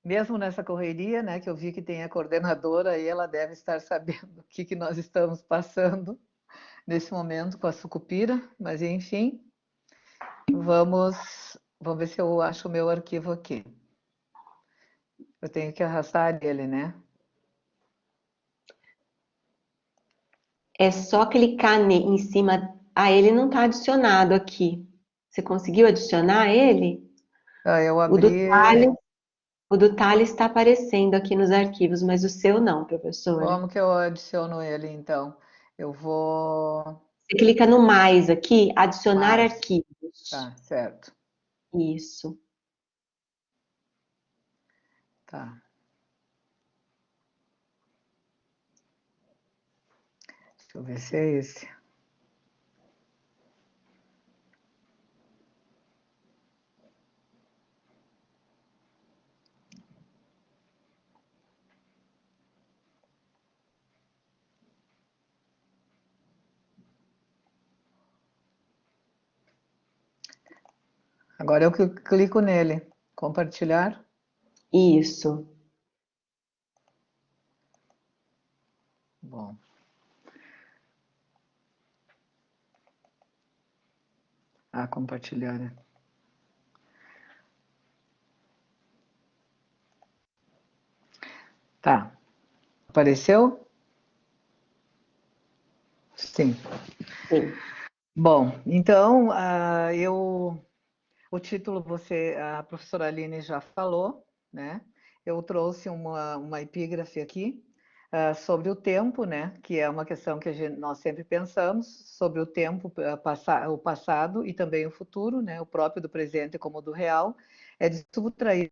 mesmo nessa correria, né, que eu vi que tem a coordenadora e ela deve estar sabendo o que nós estamos passando nesse momento com a sucupira, mas enfim, vamos ver se eu acho o meu arquivo aqui. Eu tenho que arrastar ele, né? É só clicar em cima. Ah, ele não está adicionado aqui. Você conseguiu adicionar ele? Eu O do abri. Thales, o do Thales está aparecendo aqui nos arquivos, mas o seu não, professora. Como que eu adiciono ele, então? Eu vou. Você clica no mais aqui, adicionar Mais. arquivos. Tá, certo. Isso. Tá. Deixa eu ver se é esse. Agora eu clico nele. Compartilhar. Isso. Bom. Ah, compartilhar, né? Tá. Apareceu? Sim. Sim. Bom, então, o título a professora Aline já falou, né? Eu trouxe uma epígrafe aqui sobre o tempo, né? Que é uma questão que nós sempre pensamos sobre o tempo, o passado e também o futuro, né? O próprio do presente como do real, é de subtrair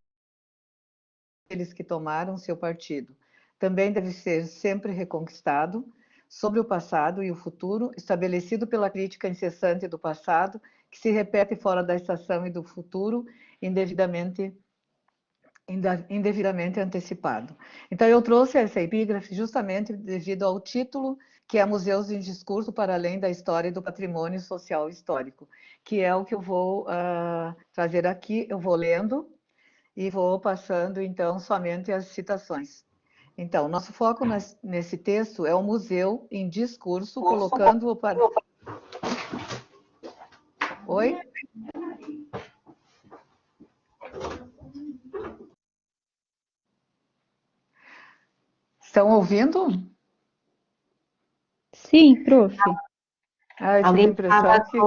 aqueles que tomaram seu partido. Também deve ser sempre reconquistado sobre o passado e o futuro, estabelecido pela crítica incessante do passado, que se repete fora da estação e do futuro, indevidamente antecipado. Então, eu trouxe essa epígrafe justamente devido ao título, que é Museus em Discurso para Além da História e do Patrimônio Social Histórico, que é o que eu vou trazer aqui. Eu vou lendo e vou passando, então, somente as citações. Então, nosso foco nesse texto é o museu em discurso, colocando-o para... Oi? Estão ouvindo? Sim, prof. Ah, eu tive a Alguém impressão estava que...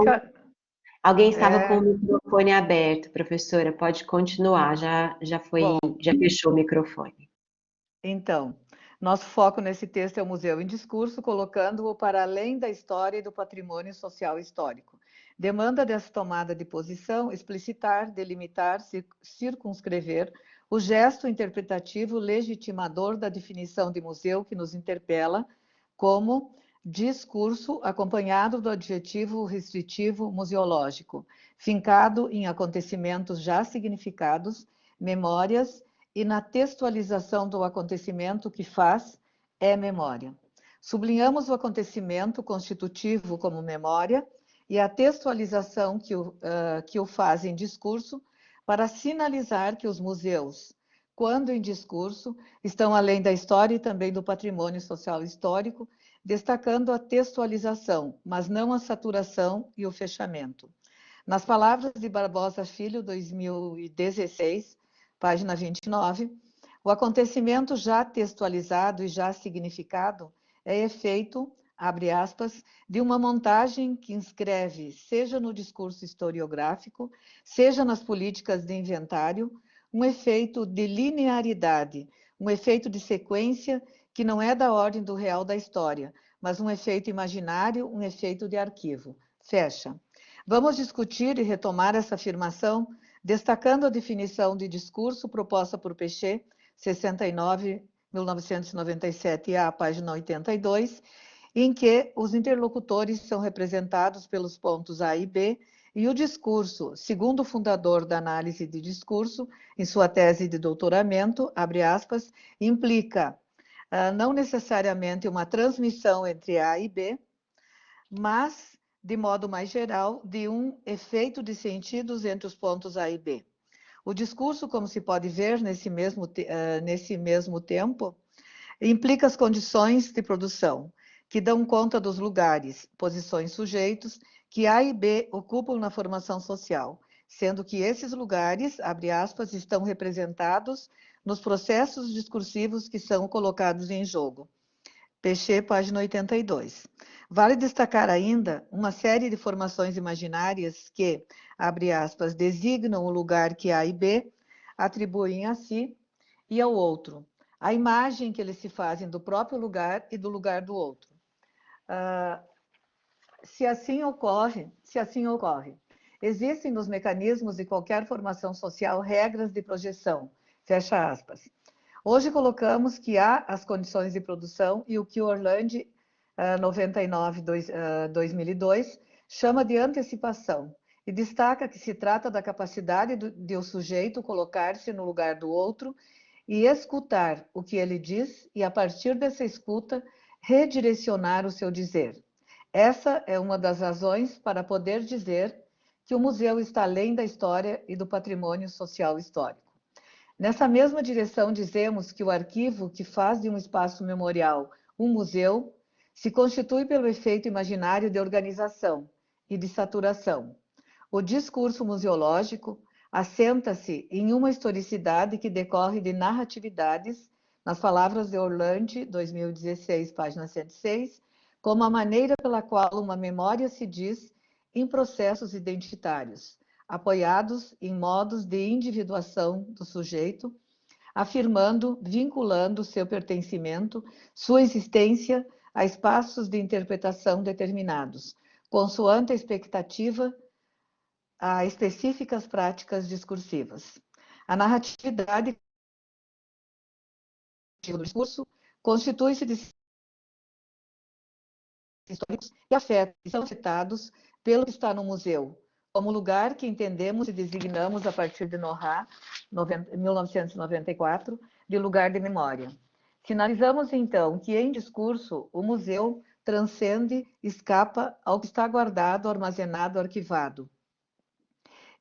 alguém estava com o É, microfone aberto, professora. Pode continuar. bom, Já fechou o microfone. então, nosso foco nesse texto é o museu em discurso, colocando-o para além da história e do patrimônio social histórico. Demanda dessa tomada de posição explicitar, delimitar, circunscrever o gesto interpretativo legitimador da definição de museu que nos interpela como discurso acompanhado do adjetivo restritivo museológico, fincado em acontecimentos já significados, memórias e na textualização do acontecimento que faz é memória. Sublinhamos o acontecimento constitutivo como memória e a textualização que o faz em discurso para sinalizar que os museus, quando em discurso, estão além da história e também do patrimônio social histórico, destacando a textualização, mas não a saturação e o fechamento. Nas palavras de Barbosa Filho, 2016, página 29, o acontecimento já textualizado e já significado é efeito, abre aspas, de uma montagem que inscreve, seja no discurso historiográfico, seja nas políticas de inventário, um efeito de linearidade, um efeito de sequência que não é da ordem do real da história, mas um efeito imaginário, um efeito de arquivo. Fecha. Vamos discutir e retomar essa afirmação, destacando a definição de discurso proposta por Pechet, 69, 1997A, página 82, em que os interlocutores são representados pelos pontos A e B, e o discurso, segundo o fundador da análise de discurso, em sua tese de doutoramento, abre aspas, implica não necessariamente uma transmissão entre A e B, mas, de modo mais geral, de um efeito de sentidos entre os pontos A e B. O discurso, como se pode ver nesse mesmo tempo, implica as condições de produção, que dão conta dos lugares, posições, sujeitos que A e B ocupam na formação social, sendo que esses lugares, abre aspas, estão representados nos processos discursivos que são colocados em jogo. Peixe, página 82. Vale destacar ainda uma série de formações imaginárias que, abre aspas, designam o lugar que A e B atribuem a si e ao outro, a imagem que eles se fazem do próprio lugar e do lugar do outro. Se assim ocorre, existem nos mecanismos de qualquer formação social regras de projeção, fecha aspas. Hoje colocamos que há as condições de produção e o que Orlandi, 99-2002, chama de antecipação, e destaca que se trata da capacidade de o sujeito colocar-se no lugar do outro e escutar o que ele diz e, a partir dessa escuta, redirecionar o seu dizer. Essa é uma das razões para poder dizer que o museu está além da história e do patrimônio social histórico. Nessa mesma direção, dizemos que o arquivo, que faz de um espaço memorial um museu, se constitui pelo efeito imaginário de organização e de saturação. O discurso museológico assenta-se em uma historicidade que decorre de narratividades, nas palavras de Orlandi, 2016, página 106, como a maneira pela qual uma memória se diz em processos identitários, apoiados em modos de individuação do sujeito, afirmando, vinculando seu pertencimento, sua existência a espaços de interpretação determinados, consoante a expectativa a específicas práticas discursivas. A narratividade do discurso constitui-se de históricos e afetos, e são afetados pelo que está no museu, como lugar que entendemos e designamos a partir de Nohra, 1994, de lugar de memória. Finalizamos, então, que em discurso o museu transcende, escapa ao que está guardado, armazenado, arquivado,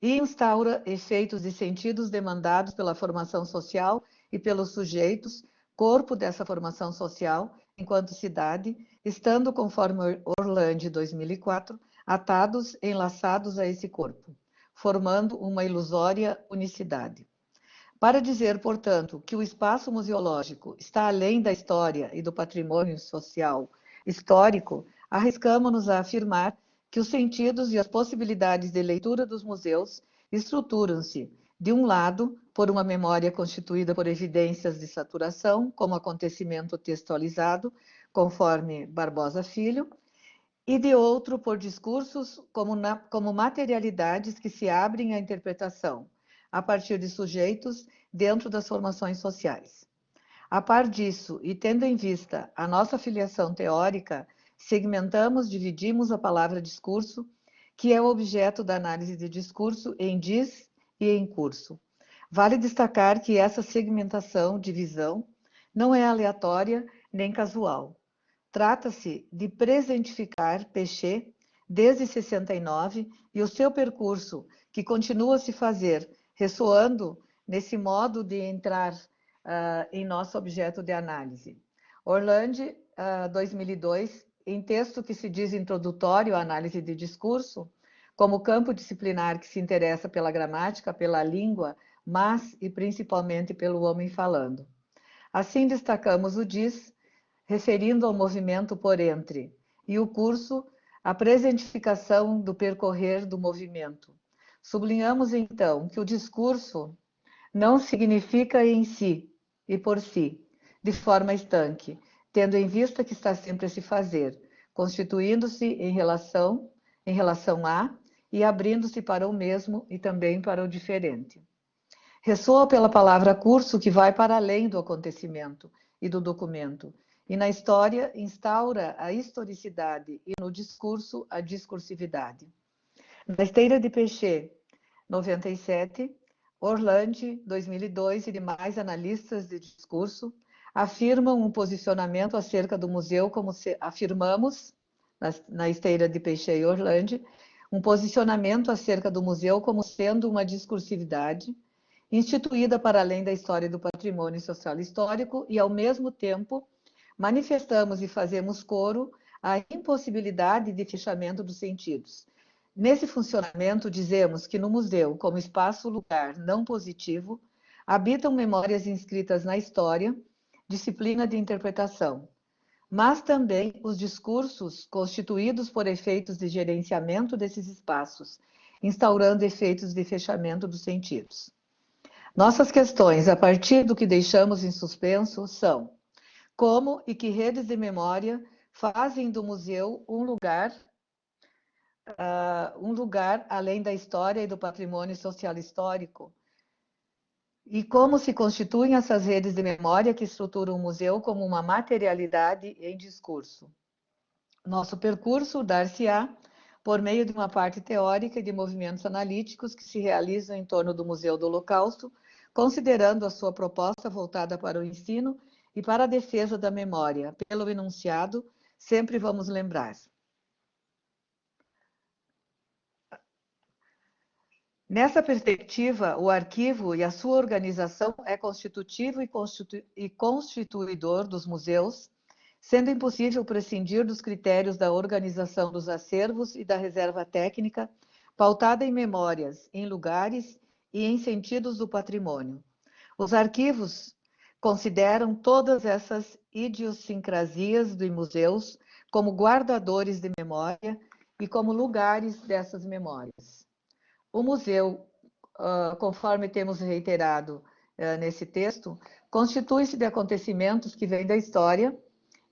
e instaura efeitos e sentidos demandados pela formação social e pelos sujeitos, corpo dessa formação social, enquanto cidade, estando, conforme Orlandi 2004, atados, enlaçados a esse corpo, formando uma ilusória unicidade. Para dizer, portanto, que o espaço museológico está além da história e do patrimônio social histórico, arriscamo-nos a afirmar que os sentidos e as possibilidades de leitura dos museus estruturam-se, de um lado, por uma memória constituída por evidências de saturação, como acontecimento textualizado, conforme Barbosa Filho, e de outro, por discursos como materialidades que se abrem à interpretação, a partir de sujeitos dentro das formações sociais. A par disso, e tendo em vista a nossa filiação teórica, segmentamos, dividimos a palavra discurso, que é o objeto da análise de discurso, em diz e em curso. Vale destacar que essa segmentação, divisão, não é aleatória nem casual. Trata-se de presentificar Peixe desde 69 e o seu percurso, que continua a se fazer, ressoando nesse modo de entrar em nosso objeto de análise. Orlandi, 2002, em texto que se diz introdutório à análise de discurso, como campo disciplinar que se interessa pela gramática, pela língua, mas e principalmente pelo homem falando. Assim destacamos o diz, referindo ao movimento por entre, e o curso, a presentificação do percorrer do movimento. Sublinhamos, então, que o discurso não significa em si e por si, de forma estanque, tendo em vista que está sempre a se fazer, constituindo-se em relação a e abrindo-se para o mesmo e também para o diferente. Ressoa pela palavra curso que vai para além do acontecimento e do documento, e na história instaura a historicidade e no discurso a discursividade. Na esteira de Peixe, 97, Orlandi, 2002 e demais analistas de discurso afirmam um posicionamento acerca do museu como afirmamos, na esteira de Peixe e Orlandi, um posicionamento acerca do museu como sendo uma discursividade instituída para além da história do patrimônio social histórico e, ao mesmo tempo, manifestamos e fazemos coro à impossibilidade de fechamento dos sentidos. Nesse funcionamento, dizemos que no museu, como espaço-lugar não positivo, habitam memórias inscritas na história, disciplina de interpretação, mas também os discursos constituídos por efeitos de gerenciamento desses espaços, instaurando efeitos de fechamento dos sentidos. Nossas questões, a partir do que deixamos em suspenso, são: como e que redes de memória fazem do museu um lugar além da história e do patrimônio social histórico? E como se constituem essas redes de memória que estruturam o museu como uma materialidade em discurso? Nosso percurso dar-se-á por meio de uma parte teórica e de movimentos analíticos que se realizam em torno do Museu do Holocausto, considerando a sua proposta voltada para o ensino e para a defesa da memória. Pelo enunciado, sempre vamos lembrar. Nessa perspectiva, o arquivo e a sua organização é constitutivo e constituidor dos museus, sendo impossível prescindir dos critérios da organização dos acervos e da reserva técnica, pautada em memórias, em lugares e em sentidos do patrimônio. Os arquivos consideram todas essas idiosincrasias dos museus como guardadores de memória e como lugares dessas memórias. O museu, conforme temos reiterado nesse texto, constitui-se de acontecimentos que vêm da história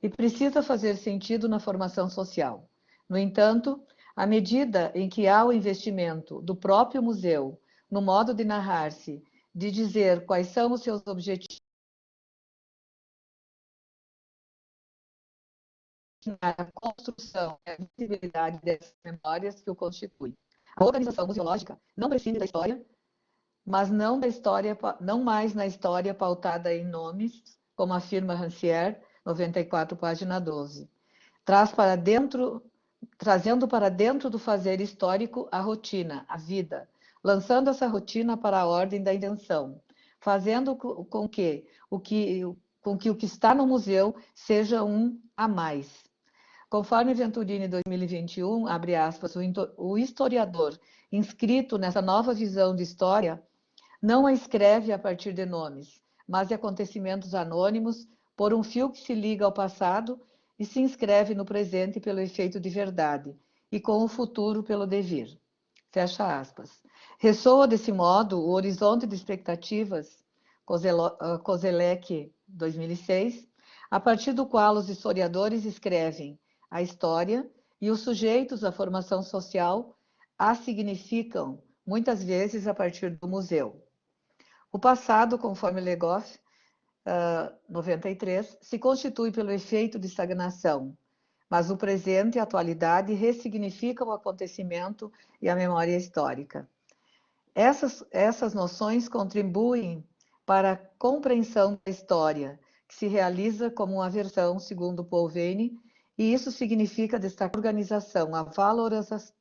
e precisa fazer sentido na formação social. No entanto, à medida em que há o investimento do próprio museu no modo de narrar-se, de dizer quais são os seus objetivos, a construção e a visibilidade dessas memórias que o constituem. A organização museológica não prescinde da história, mas não mais na história pautada em nomes, como afirma Rancière, 94, página 12. Trazendo para dentro do fazer histórico a rotina, a vida, lançando essa rotina para a ordem da intenção, fazendo com que o que está no museu seja um a mais. Conforme Venturini, 2021, abre aspas, o historiador inscrito nessa nova visão de história não a escreve a partir de nomes, mas de acontecimentos anônimos por um fio que se liga ao passado e se inscreve no presente pelo efeito de verdade e com o futuro pelo devir. Fecha aspas. Ressoa desse modo o horizonte de expectativas, Kozelek, 2006, a partir do qual os historiadores escrevem a história e os sujeitos à formação social a significam, muitas vezes, a partir do museu. O passado, conforme Legoff, 93, se constitui pelo efeito de estagnação, mas o presente e a atualidade ressignificam o acontecimento e a memória histórica. Essas noções contribuem para a compreensão da história, que se realiza como uma versão, segundo Paul Veyne, e isso significa destacar a organização,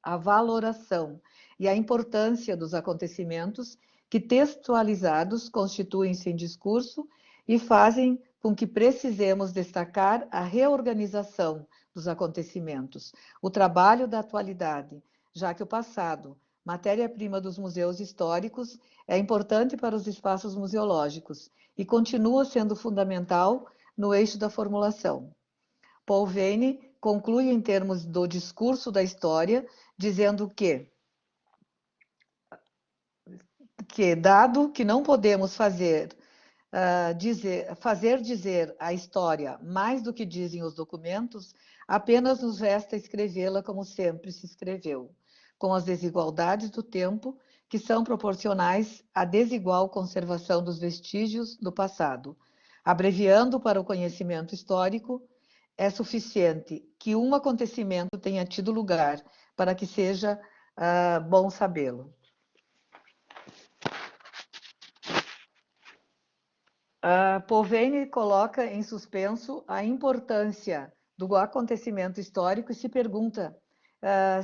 a valoração e a importância dos acontecimentos que, textualizados, constituem-se em discurso e fazem com que precisemos destacar a reorganização dos acontecimentos, o trabalho da atualidade, já que o passado, matéria-prima dos museus históricos, é importante para os espaços museológicos e continua sendo fundamental no eixo da formulação. Paul Veyne conclui em termos do discurso da história, dizendo que dado que não podemos fazer dizer a história mais do que dizem os documentos, apenas nos resta escrevê-la como sempre se escreveu, com as desigualdades do tempo que são proporcionais à desigual conservação dos vestígios do passado. Abreviando para o conhecimento histórico, é suficiente que um acontecimento tenha tido lugar para que seja bom sabê-lo. Paul Veyne coloca em suspenso a importância do acontecimento histórico e se pergunta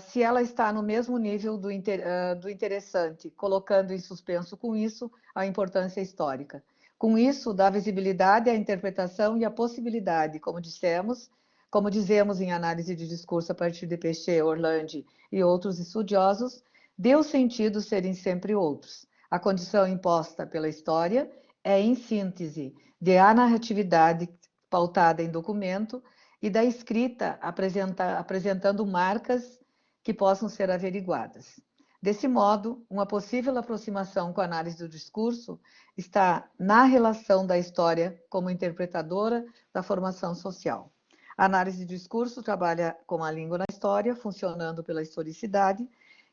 se ela está no mesmo nível do interessante, colocando em suspenso com isso a importância histórica. Com isso, dá visibilidade à interpretação e à possibilidade, como dizemos em análise de discurso a partir de Péchet, Orlandi e outros estudiosos, de os sentidos serem sempre outros. A condição imposta pela história é, em síntese, de a narratividade pautada em documento e da escrita apresentando marcas que possam ser averiguadas. Desse modo, uma possível aproximação com a análise do discurso está na relação da história como interpretadora da formação social. A análise do discurso trabalha com a língua na história, funcionando pela historicidade,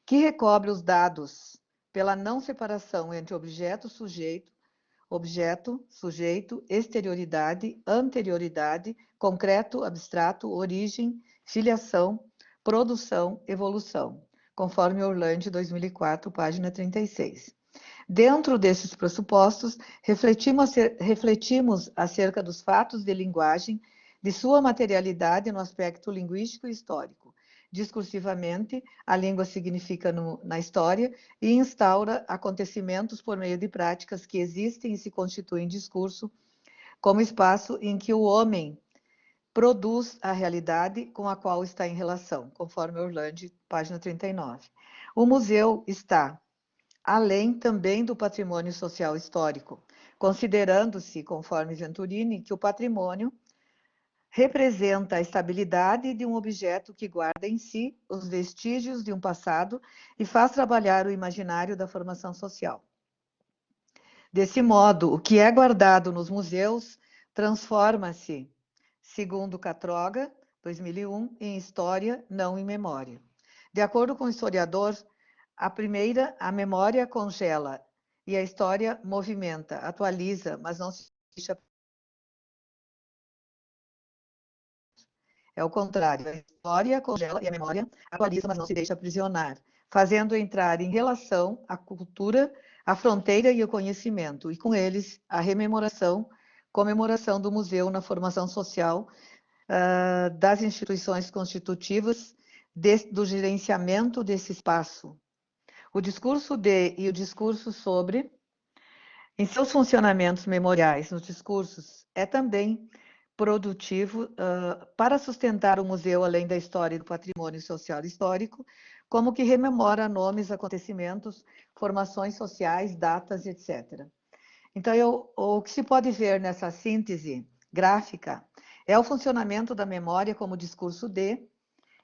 que recobre os dados pela não separação entre objeto, sujeito, exterioridade, anterioridade, concreto, abstrato, origem, filiação, produção, evolução, conforme Orlandi, 2004, página 36. Dentro desses pressupostos, refletimos acerca dos fatos de linguagem, de sua materialidade no aspecto linguístico e histórico. Discursivamente, a língua significa na história e instaura acontecimentos por meio de práticas que existem e se constituem em discurso, como espaço em que o homem produz a realidade com a qual está em relação, conforme Orlandi, página 39. O museu está além também do patrimônio social histórico, considerando-se, conforme Venturini, que o patrimônio representa a estabilidade de um objeto que guarda em si os vestígios de um passado e faz trabalhar o imaginário da formação social. Desse modo, o que é guardado nos museus transforma-se, segundo Catroga, 2001, em história, não em memória. De acordo com o historiador, a memória congela e a história movimenta, atualiza, mas não se deixa. É o contrário, a história congela e a memória atualiza, mas não se deixa aprisionar, fazendo entrar em relação a cultura, a fronteira e o conhecimento, e com eles a comemoração do museu na formação social das instituições constitutivas do gerenciamento desse espaço. O discurso de e o discurso sobre, em seus funcionamentos memoriais nos discursos, é também produtivo para sustentar o museu além da história e do patrimônio social histórico, como que rememora nomes, acontecimentos, formações sociais, datas, etc. Então, o que se pode ver nessa síntese gráfica é o funcionamento da memória como discurso de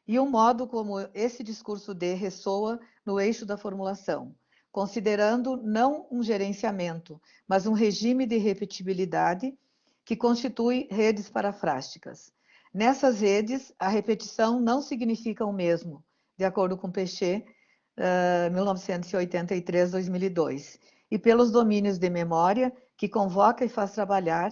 e o modo como esse discurso de ressoa no eixo da formulação, considerando não um gerenciamento, mas um regime de repetibilidade que constitui redes parafrásticas. Nessas redes, a repetição não significa o mesmo, de acordo com Péchet, 1983-2002, e pelos domínios de memória que convoca e faz trabalhar,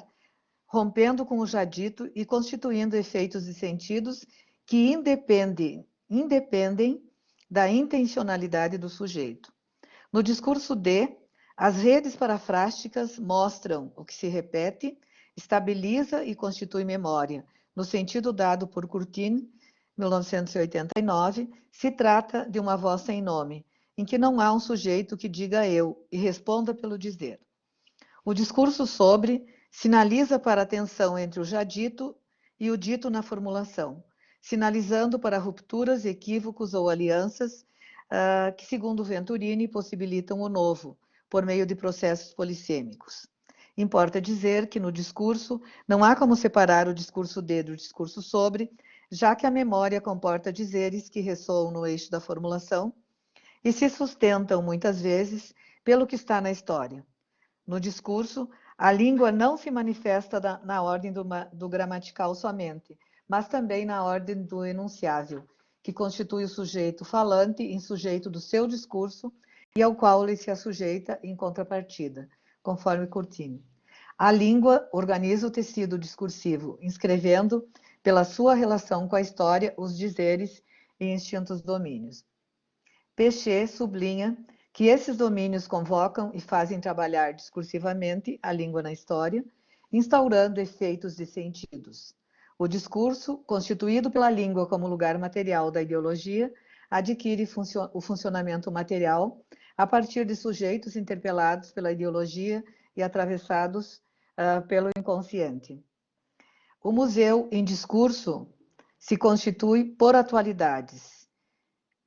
rompendo com o já dito e constituindo efeitos e sentidos que independem da intencionalidade do sujeito. No discurso de, as redes parafrásticas mostram o que se repete, estabiliza e constitui memória. No sentido dado por Curtin, 1989, se trata de uma voz sem nome, em que não há um sujeito que diga eu e responda pelo dizer. O discurso sobre sinaliza para a tensão entre o já dito e o dito na formulação, sinalizando para rupturas, equívocos ou alianças que, segundo Venturini, possibilitam o novo, por meio de processos polissêmicos. Importa dizer que no discurso não há como separar o discurso de do discurso sobre, já que a memória comporta dizeres que ressoam no eixo da formulação e se sustentam, muitas vezes, pelo que está na história. No discurso, a língua não se manifesta na ordem do gramatical somente, mas também na ordem do enunciável, que constitui o sujeito falante em sujeito do seu discurso e ao qual ele se assujeita em contrapartida, conforme Curtin. A língua organiza o tecido discursivo, inscrevendo, pela sua relação com a história, os dizeres e instintos domínios. Péchet sublinha que esses domínios convocam e fazem trabalhar discursivamente a língua na história, instaurando efeitos e sentidos. O discurso, constituído pela língua como lugar material da ideologia, adquire o funcionamento material a partir de sujeitos interpelados pela ideologia e atravessados pelo inconsciente. O museu em discurso se constitui por atualidades,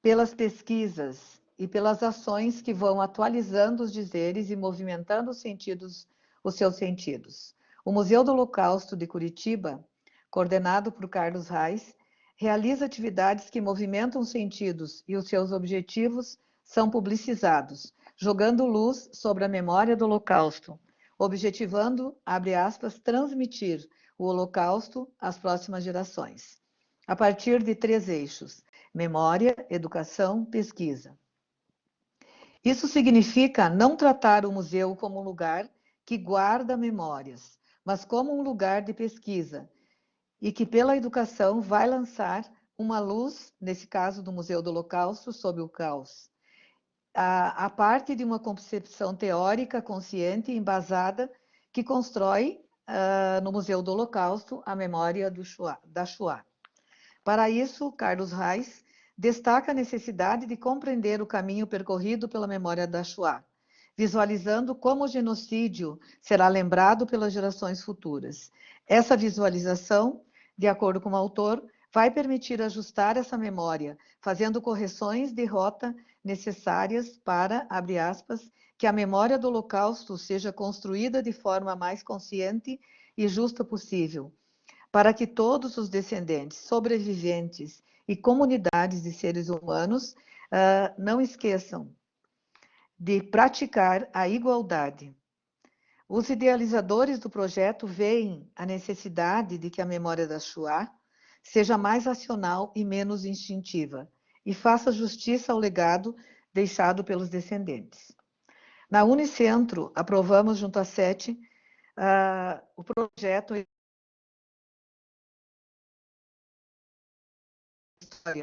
pelas pesquisas e pelas ações que vão atualizando os dizeres e movimentando os seus sentidos. O Museu do Holocausto de Curitiba, coordenado por Carlos Reis, realiza atividades que movimentam os sentidos e os seus objetivos são publicizados, jogando luz sobre a memória do Holocausto, objetivando, abre aspas, transmitir o Holocausto às próximas gerações, a partir de 3 eixos: memória, educação, pesquisa. Isso significa não tratar o museu como um lugar que guarda memórias, mas como um lugar de pesquisa, e que pela educação vai lançar uma luz, nesse caso do Museu do Holocausto, sobre o caos. A parte de uma concepção teórica consciente e embasada que constrói no Museu do Holocausto a memória da Shoah. Para isso, Carlos Reis destaca a necessidade de compreender o caminho percorrido pela memória da Shoah, visualizando como o genocídio será lembrado pelas gerações futuras. Essa visualização, de acordo com o autor, vai permitir ajustar essa memória, fazendo correções de rota necessárias para, abre aspas, que a memória do Holocausto seja construída de forma mais consciente e justa possível, para que todos os descendentes, sobreviventes e comunidades de seres humanos não esqueçam de praticar a igualdade. Os idealizadores do projeto veem a necessidade de que a memória da Shoah seja mais racional e menos instintiva, e faça justiça ao legado deixado pelos descendentes. Na Unicentro, aprovamos junto à SETI o projeto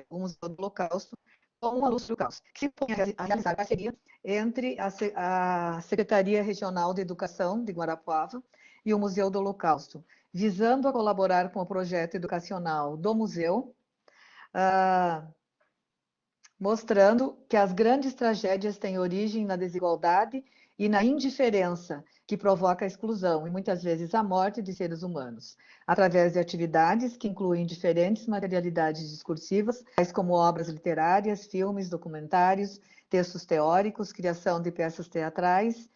o Museu do Holocausto como uma luz do caos, que se propõe a realizar parceria entre a Secretaria Regional de Educação de Guarapuava e o Museu do Holocausto, visando a colaborar com o projeto educacional do museu, mostrando que as grandes tragédias têm origem na desigualdade e na indiferença que provoca a exclusão e muitas vezes a morte de seres humanos, através de atividades que incluem diferentes materialidades discursivas, tais como obras literárias, filmes, documentários, textos teóricos, criação de peças teatrais,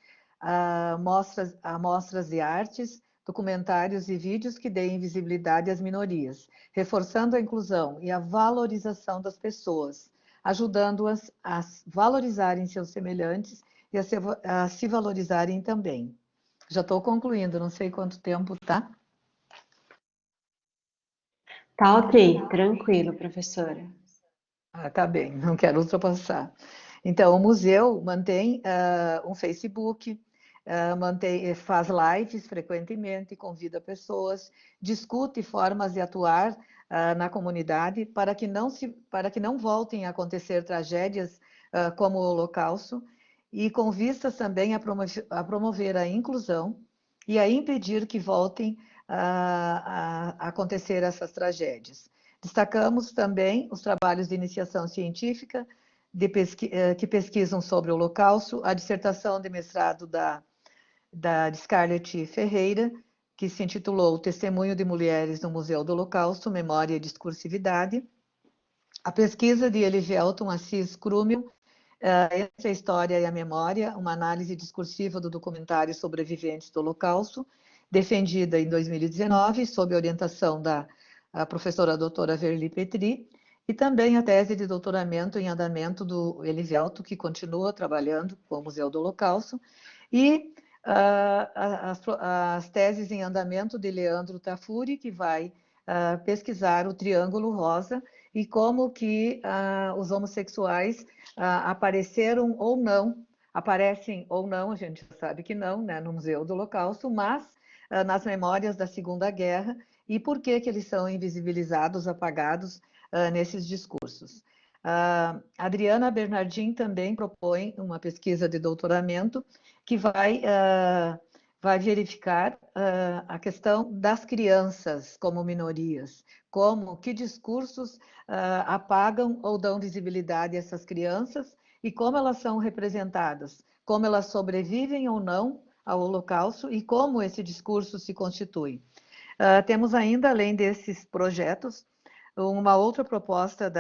amostras de artes, documentários e vídeos que deem visibilidade às minorias, reforçando a inclusão e a valorização das pessoas, ajudando-as a valorizarem seus semelhantes e a se valorizarem também. Já estou concluindo, não sei quanto tempo tá. Tá ok, tranquilo, professora. Tá bem, não quero ultrapassar. Então, o museu mantém um Facebook, faz lives frequentemente, convida pessoas, discute formas de atuar na comunidade para que não voltem a acontecer tragédias como o Holocausto, e com vistas também a promover a inclusão e a impedir que voltem a acontecer essas tragédias. Destacamos também os trabalhos de iniciação científica que pesquisam sobre o Holocausto, a dissertação de mestrado da Scarlett Ferreira, que se intitulou Testemunho de Mulheres no Museu do Holocausto, Memória e Discursividade, a pesquisa de Elivelton Assis Krumel, Entre a História e a Memória, uma análise discursiva do documentário Sobreviventes do Holocausto, defendida em 2019, sob a orientação da professora doutora Verli Petri, e também a tese de doutoramento em andamento do Elivelton, que continua trabalhando com o Museu do Holocausto, e as teses em andamento de Leandro Tafuri, que vai pesquisar o Triângulo Rosa e como que os homossexuais apareceram ou não, aparecem ou não, a gente sabe que não, né, no Museu do Holocausto, mas nas memórias da Segunda Guerra, e por que eles são invisibilizados, apagados nesses discursos. Adriana Bernardin também propõe uma pesquisa de doutoramento que vai vai verificar a questão das crianças como minorias, que discursos apagam ou dão visibilidade a essas crianças e como elas são representadas, como elas sobrevivem ou não ao Holocausto e como esse discurso se constitui. Temos ainda, além desses projetos, uma outra proposta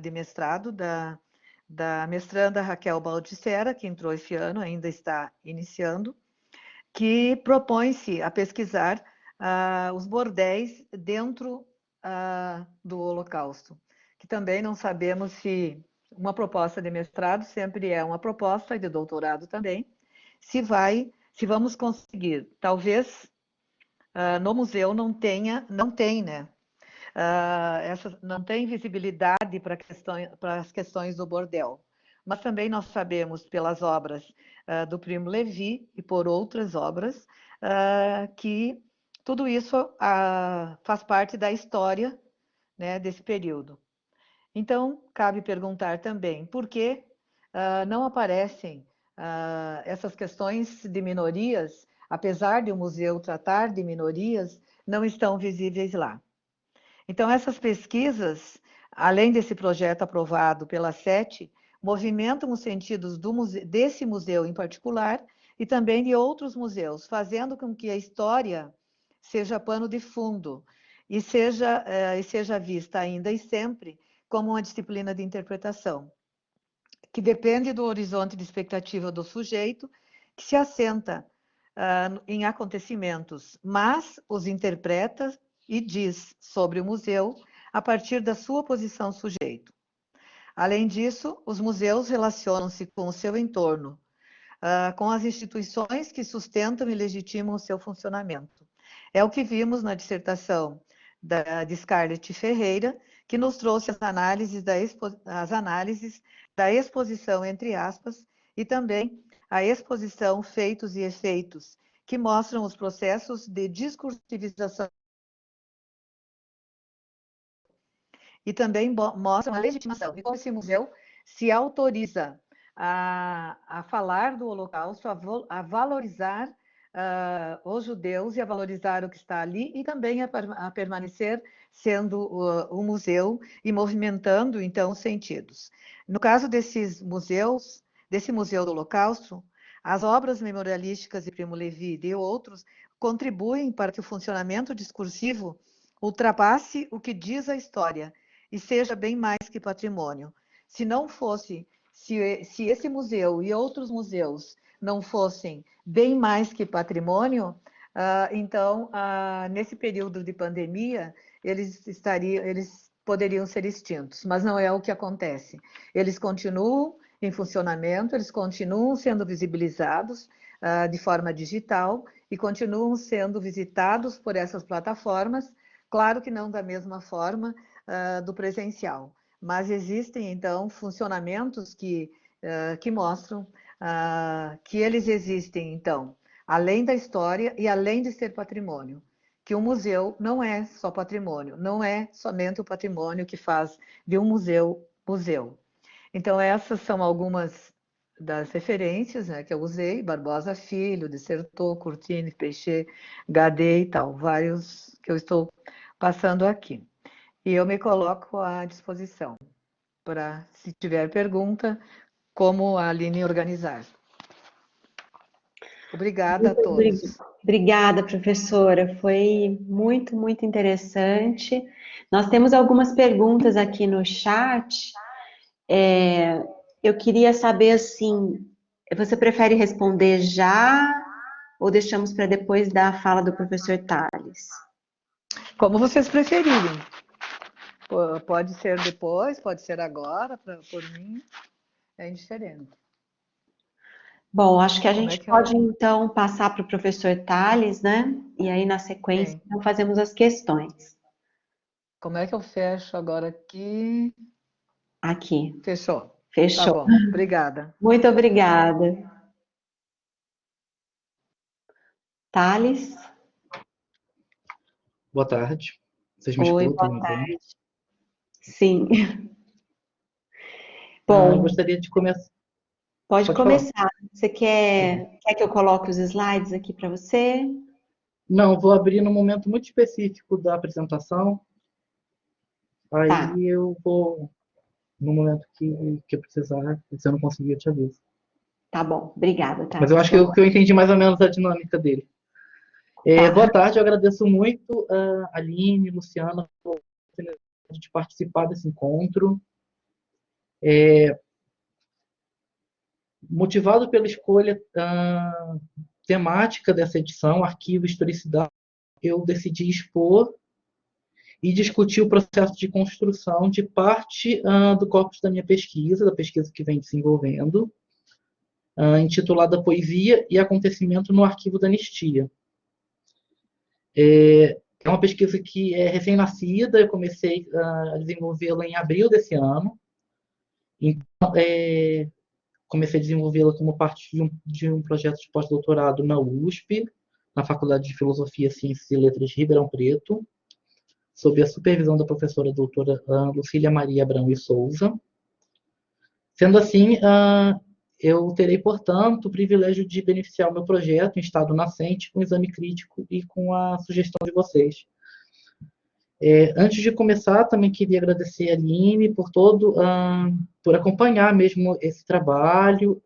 de mestrado da mestranda Raquel Baldissera, que entrou esse ano, ainda está iniciando, que propõe-se a pesquisar os bordéis dentro do Holocausto, que também não sabemos se uma proposta de mestrado sempre é uma proposta, e de doutorado também, se vamos conseguir. Talvez no museu não tem, né? Não tem visibilidade para as questões do bordel. Mas também nós sabemos, pelas obras do Primo Levi e por outras obras, que tudo isso faz parte da história, né, desse período. Então, cabe perguntar também por que não aparecem essas questões de minorias, apesar de o museu tratar de minorias, não estão visíveis lá. Então, essas pesquisas, além desse projeto aprovado pela SETE, movimentam os sentidos desse museu em particular e também de outros museus, fazendo com que a história seja pano de fundo e seja vista ainda e sempre como uma disciplina de interpretação, que depende do horizonte de expectativa do sujeito, que se assenta em acontecimentos, mas os interpreta e diz sobre o museu a partir da sua posição sujeito. Além disso, os museus relacionam-se com o seu entorno, com as instituições que sustentam e legitimam o seu funcionamento. É o que vimos na dissertação de Scarlett Ferreira, que nos trouxe as análises da exposição, entre aspas, e também a exposição Feitos e Efeitos, que mostram os processos de discursivização e também mostram a legitimação e como esse museu se autoriza a falar do Holocausto, a valorizar os judeus e a valorizar o que está ali e também a permanecer sendo o museu e movimentando, então, os sentidos. No caso desse Museu do Holocausto, as obras memorialísticas de Primo Levi e de outros contribuem para que o funcionamento discursivo ultrapasse o que diz a história e seja bem mais que patrimônio. Se não fosse, se esse museu e outros museus não fossem bem mais que patrimônio, então, nesse período de pandemia, eles poderiam ser extintos, mas não é o que acontece. Eles continuam em funcionamento, eles continuam sendo visibilizados de forma digital e continuam sendo visitados por essas plataformas, claro que não da mesma forma do presencial, mas existem, então, funcionamentos que mostram que eles existem, então, além da história e além de ser patrimônio, que um museu não é só patrimônio, não é somente o patrimônio que faz de um museu, museu. Então, essas são algumas das referências, né, que eu usei, Barbosa Filho, Dissertor, Curtini, Peixe, Gadé e tal, vários que eu estou passando aqui. E eu me coloco à disposição para, se tiver pergunta, como a Aline organizar. Obrigada a todos. Obrigada, professora. Foi muito, muito interessante. Nós temos algumas perguntas aqui no chat. Eu queria saber, assim, você prefere responder já ou deixamos para depois da fala do professor Tales? Como vocês preferirem. Pode ser depois, pode ser agora, por mim, é indiferente. Bom, acho que a gente pode, então, passar para o professor Tales, né? E aí, na sequência, então, fazemos as questões. Como é que eu fecho agora aqui? Aqui. Fechou. Fechou. Tá bom, obrigada. Muito obrigada. Tales? Boa tarde. Vocês me Oi, escutam? boa tarde. Sim. Bom, Bom, eu gostaria de começar. Pode Pode falar. começar. Você quer que eu coloque os slides aqui para você? Não, vou abrir num momento muito específico da apresentação, Tá, aí eu vou, no momento que eu precisar, se eu não conseguir, eu te aviso. tá bom. Obrigada, Mas eu Thales. acho que Vamos eu, lá. que eu entendi mais ou menos a dinâmica dele. Tá. Boa tarde, eu agradeço muito a Aline, Luciana, por oportunidade de participar desse encontro. Motivado pela escolha temática dessa edição, arquivo e historicidade, eu decidi expor e discutir o processo de construção de parte do corpus da minha pesquisa, da pesquisa que vem desenvolvendo, intitulada Poesia e Acontecimento no Arquivo da Anistia. É uma pesquisa que é recém-nascida, eu comecei a desenvolvê-la em abril desse ano, então, comecei a desenvolvê-la como parte de um projeto de pós-doutorado na USP, na Faculdade de Filosofia, Ciências e Letras de Ribeirão Preto, sob a supervisão da professora doutora Lucília Maria Abrão e Souza. Sendo assim, eu terei, portanto, o privilégio de beneficiar o meu projeto em estado nascente com o exame crítico e com a sugestão de vocês. Antes de começar, também queria agradecer a Aline por acompanhar mesmo esse trabalho.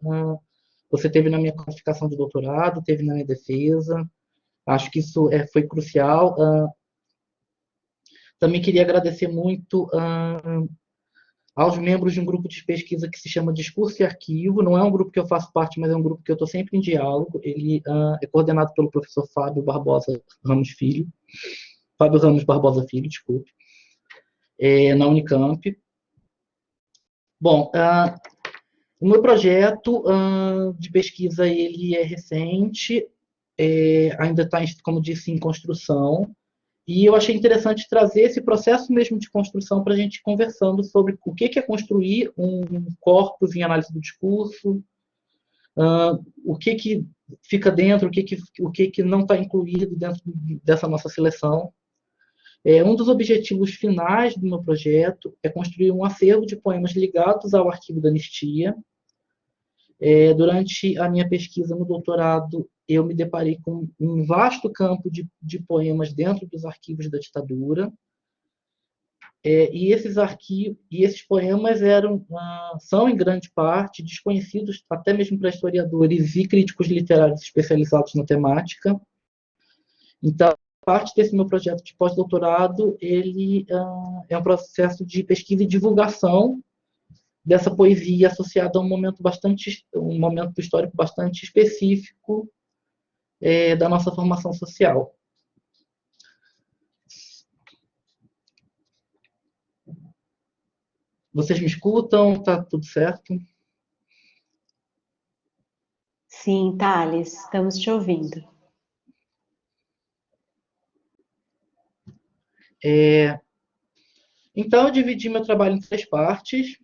Você teve na minha qualificação de doutorado, teve na minha defesa. Acho que isso foi crucial. Também queria agradecer muito aos membros de um grupo de pesquisa que se chama Discurso e Arquivo. Não é um grupo que eu faço parte, mas é um grupo que eu estou sempre em diálogo. Ele é coordenado pelo professor Fábio Barbosa Ramos Filho. Fábio Ramos Barbosa Filho, desculpe. Na Unicamp. Bom, o meu projeto de pesquisa ele é recente, ainda está, como disse, em construção. E eu achei interessante trazer esse processo mesmo de construção para a gente conversando sobre o que é construir um corpus em análise do discurso, o que fica dentro, o que não está incluído dentro dessa nossa seleção. Um dos objetivos finais do meu projeto é construir um acervo de poemas ligados ao arquivo da Anistia. Durante a minha pesquisa no doutorado, eu me deparei com um vasto campo de poemas dentro dos arquivos da ditadura. E esses poemas são, em grande parte, desconhecidos até mesmo para historiadores e críticos literários especializados na temática. Então, parte desse meu projeto de pós-doutorado, ele é um processo de pesquisa e divulgação dessa poesia associada a um momento histórico bastante específico da nossa formação social. Vocês me escutam? Tá tudo certo? Sim, Thales, estamos te ouvindo. Então, eu dividi meu trabalho em 3 partes.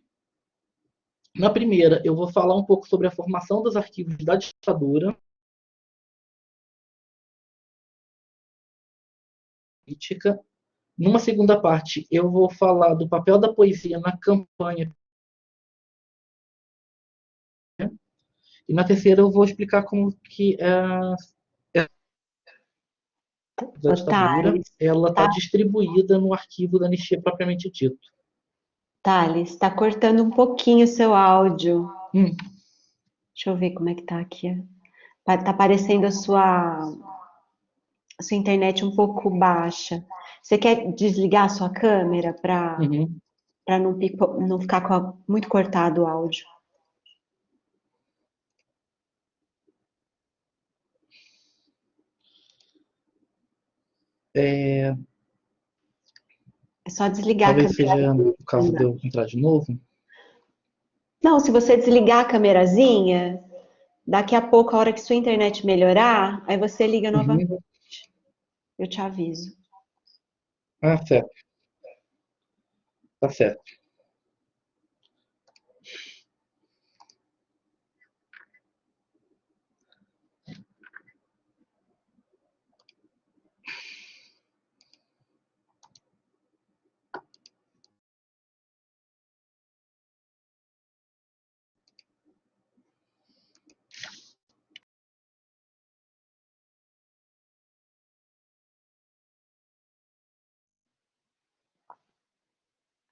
Na primeira, eu vou falar um pouco sobre a formação dos arquivos da ditadura política. Numa segunda parte, eu vou falar do papel da poesia na campanha. E na terceira, eu vou explicar como que da Ô, ditadura Thales, ela está tá, distribuída no arquivo da anistia propriamente dito. Thales, está cortando um pouquinho o seu áudio. Hum, Deixa eu ver como é que tá aqui. Tá aparecendo a sua internet um pouco baixa. Você quer desligar a sua câmera para uhum. não ficar muito cortado o áudio? É só desligar a Talvez câmera. seja o caso de eu entrar de novo. Não, se você desligar a câmerazinha, daqui a pouco, a hora que sua internet melhorar, aí você liga novamente. Uhum. Eu te aviso. Certo. Tá certo.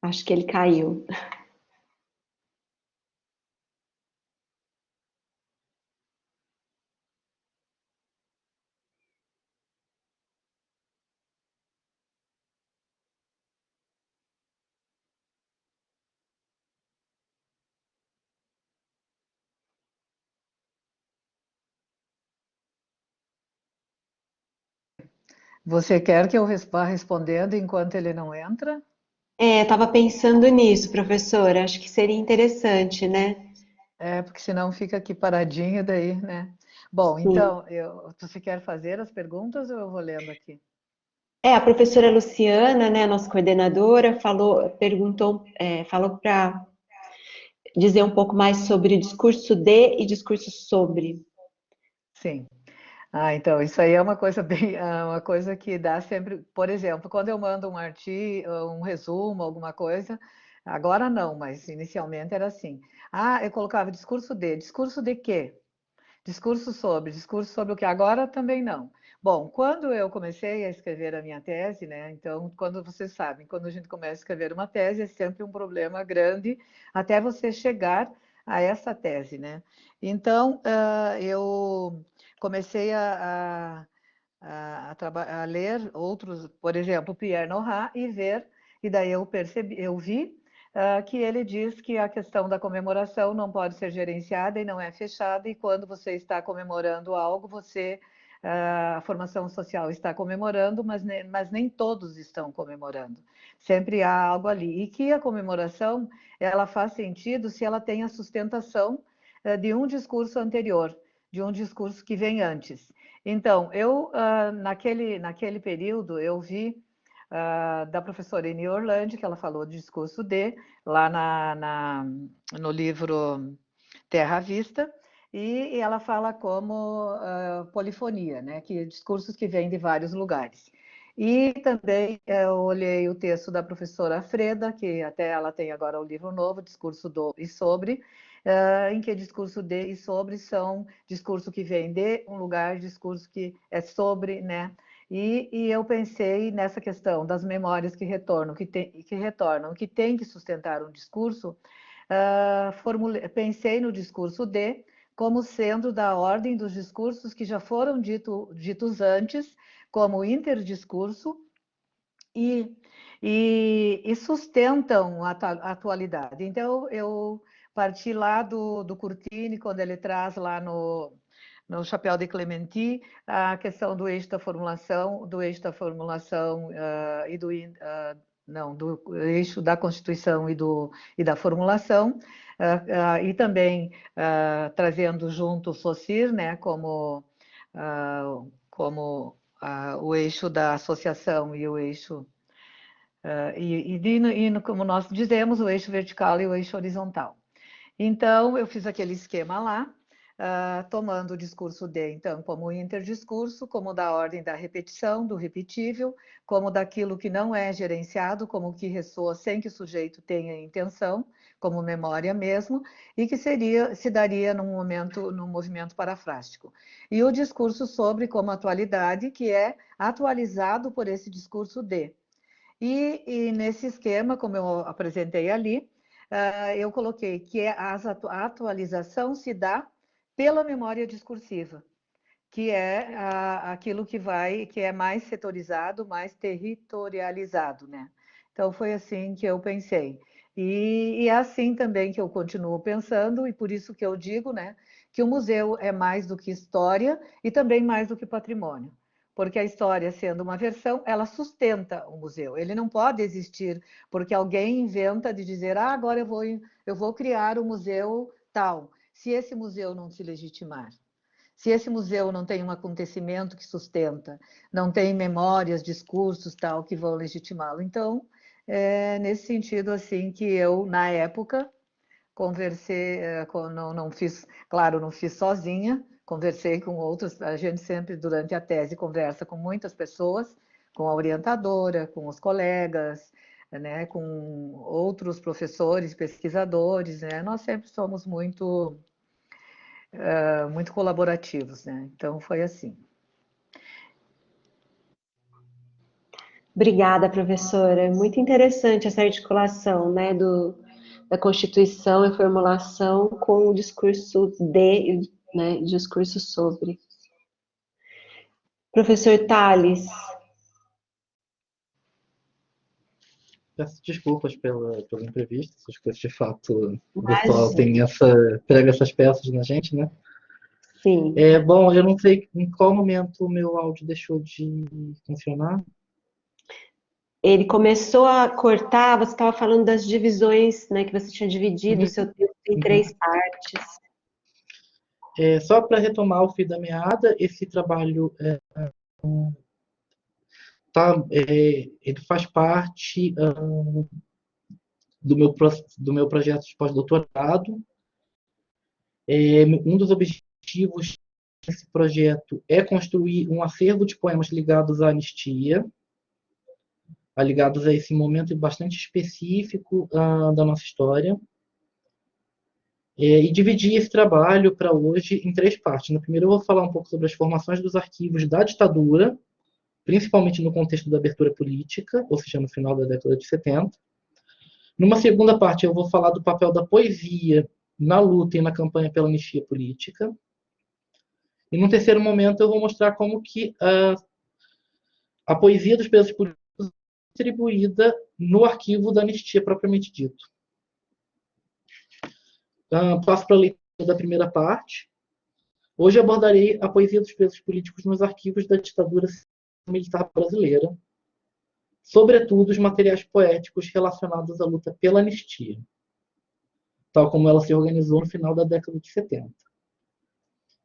Acho que ele caiu. Você quer que eu vá respondendo enquanto ele não entra? Estava pensando nisso, professora. Acho que seria interessante, né? É, porque senão fica aqui paradinho daí, né? Bom, Sim. então, você quer fazer as perguntas ou eu vou lendo aqui? A professora Luciana, né, nossa coordenadora, perguntou, falou para dizer um pouco mais sobre discurso de e discurso sobre. Sim. Ah, então, isso aí é uma coisa bem, uma coisa que dá sempre, por exemplo, quando eu mando um artigo, um resumo, alguma coisa, agora não, mas inicialmente era assim. Ah, eu colocava discurso de quê? Discurso sobre o que agora também não. Bom, quando eu comecei a escrever a minha tese, né? Então, quando vocês sabem, quando a gente começa a escrever uma tese, é sempre um problema grande até você chegar a essa tese, né? Então, eu comecei a ler outros, por exemplo, Pierre Nora e ver, e daí eu vi que ele diz que a questão da comemoração não pode ser gerenciada e não é fechada, e quando você está comemorando algo, a formação social está comemorando, mas nem todos estão comemorando. Sempre há algo ali. E que a comemoração, ela faz sentido se ela tem a sustentação de um discurso anterior, de um discurso que vem antes. Então, naquele período, eu vi da professora Eni Orlandi, que ela falou de discurso D, lá no livro Terra à Vista, e ela fala como polifonia, né, que discursos que vêm de vários lugares. E também eu olhei o texto da professora Freda, que até ela tem agora o livro novo, Discurso do e Sobre, em que discurso de e sobre são discurso que vem de um lugar, discurso que é sobre, né? E eu pensei nessa questão das memórias que retornam, que tem que sustentar um discurso. Pensei no discurso de como sendo da ordem dos discursos que já foram ditos antes, como interdiscurso, e, e sustentam a atualidade. Então, eu parti lá do Curtini, quando ele traz lá no Chapéu de Clementi a questão do eixo da formulação e do não, do eixo da Constituição e da formulação, e também trazendo junto o SOCIR, né, como o eixo da associação e o eixo como nós dizemos, o eixo vertical e o eixo horizontal. Então, eu fiz aquele esquema lá, tomando o discurso de, então, como interdiscurso, como da ordem da repetição, do repetível, como daquilo que não é gerenciado, como o que ressoa sem que o sujeito tenha intenção, como memória mesmo, e que se daria num movimento parafrástico. E o discurso sobre como atualidade, que é atualizado por esse discurso de. E nesse esquema, como eu apresentei ali, eu coloquei que a atualização se dá pela memória discursiva, que é aquilo que é mais setorizado, mais territorializado, né? Então foi assim que eu pensei. E é assim também que eu continuo pensando, e por isso que eu digo, né, que o museu é mais do que história e também mais do que patrimônio. Porque a história, sendo uma versão, ela sustenta o museu. Ele não pode existir porque alguém inventa de dizer, agora eu vou criar o museu tal, se esse museu não se legitimar. Se esse museu não tem um acontecimento que sustenta, não tem memórias, discursos, tal, que vão legitimá-lo. Então, é nesse sentido, assim, que eu, na época, conversei, não fiz, claro, não fiz sozinha, conversei com outros, a gente sempre, durante a tese, conversa com muitas pessoas, com a orientadora, com os colegas, né, com outros professores, pesquisadores, né, nós sempre somos muito colaborativos, né? Então foi assim. Obrigada, professora. Muito interessante essa articulação, né, da Constituição e formulação com o discurso de, né, discurso sobre. Professor Tales, Peço desculpas pelo imprevisto, essas coisas de fato, o virtual imagina, prega essas peças na gente, né? sim. Bom, eu não sei em qual momento o meu áudio deixou de funcionar. Ele começou a cortar, você estava falando das divisões, né, que você tinha dividido o Uhum, seu texto em uhum. três partes. Só para retomar o fio da meada, esse trabalho ele faz parte do meu projeto de pós-doutorado. Um dos objetivos desse projeto é construir um acervo de poemas ligados à anistia, ligados a esse momento bastante específico da nossa história, e dividir esse trabalho para hoje em três partes. No primeiro, eu vou falar um pouco sobre as formações dos arquivos da ditadura, principalmente no contexto da abertura política, ou seja, no final da década de 70. Numa segunda parte, eu vou falar do papel da poesia na luta e na campanha pela anistia política. E no terceiro momento, eu vou mostrar como que a poesia dos presos políticos é distribuída no arquivo da anistia propriamente dito. Passo para a leitura da primeira parte. Hoje abordarei a poesia dos presos políticos nos arquivos da ditadura militar brasileira, sobretudo os materiais poéticos relacionados à luta pela anistia, tal como ela se organizou no final da década de 70.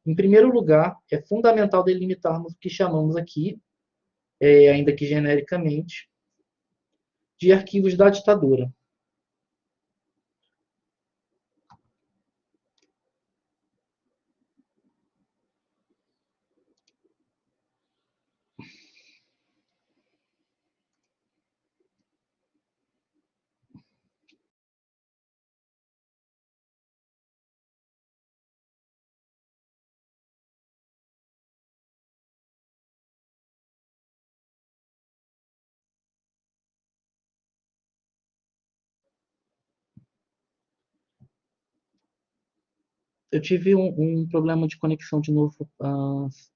Em primeiro lugar, é fundamental delimitarmos o que chamamos aqui, ainda que genericamente, de arquivos da ditadura. Eu tive um problema de conexão de novo.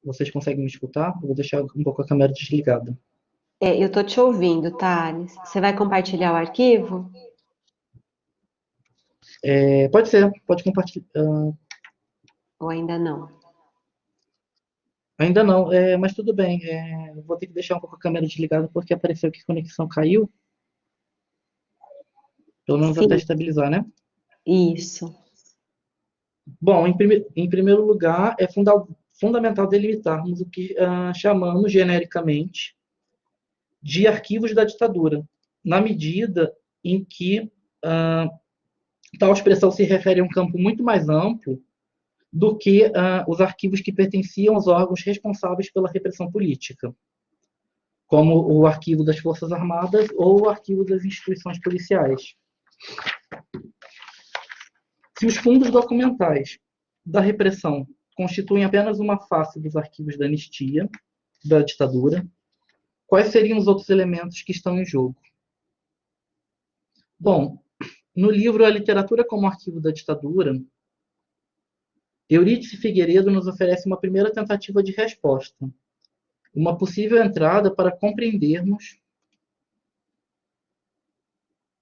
Vocês conseguem me escutar? Eu vou deixar um pouco a câmera desligada. Eu estou te ouvindo, Thales. Você vai compartilhar o arquivo? Pode ser, pode compartilhar. Ou ainda não? Ainda não, mas tudo bem. Eu vou ter que deixar um pouco a câmera desligada porque apareceu que a conexão caiu, pelo menos até Sim, estabilizar, né? isso. Bom, em primeiro lugar, é fundamental delimitarmos o que chamamos genericamente de arquivos da ditadura, na medida em que tal expressão se refere a um campo muito mais amplo do que os arquivos que pertenciam aos órgãos responsáveis pela repressão política, como o arquivo das Forças Armadas ou o arquivo das instituições policiais. Se os fundos documentais da repressão constituem apenas uma face dos arquivos da anistia, da ditadura, quais seriam os outros elementos que estão em jogo? Bom, no livro A Literatura como Arquivo da Ditadura, Eurídice Figueiredo nos oferece uma primeira tentativa de resposta, uma possível entrada para compreendermos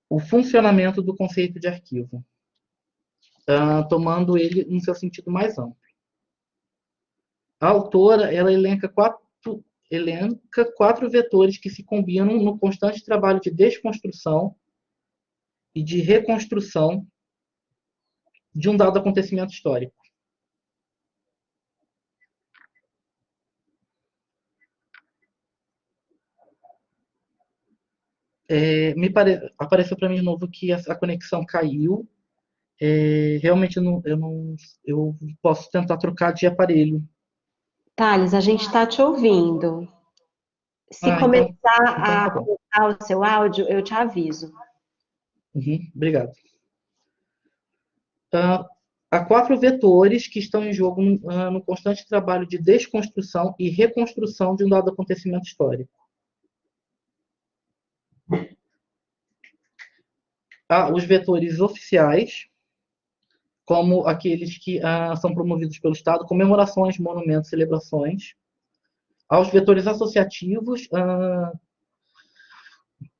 o funcionamento do conceito de arquivo, tomando ele em seu sentido mais amplo. A autora ela elenca quatro vetores que se combinam no constante trabalho de desconstrução e de reconstrução de um dado acontecimento histórico. Apareceu para mim de novo que a conexão caiu. Realmente eu posso tentar trocar de aparelho. Thales, a gente está te ouvindo. Se começar Então a tá bom. cortar o seu áudio, eu te aviso. Obrigado. Há quatro vetores que estão em jogo no constante trabalho de desconstrução e reconstrução de um dado acontecimento histórico. Há os vetores oficiais, como aqueles que são promovidos pelo Estado, comemorações, monumentos, celebrações. Há os vetores associativos,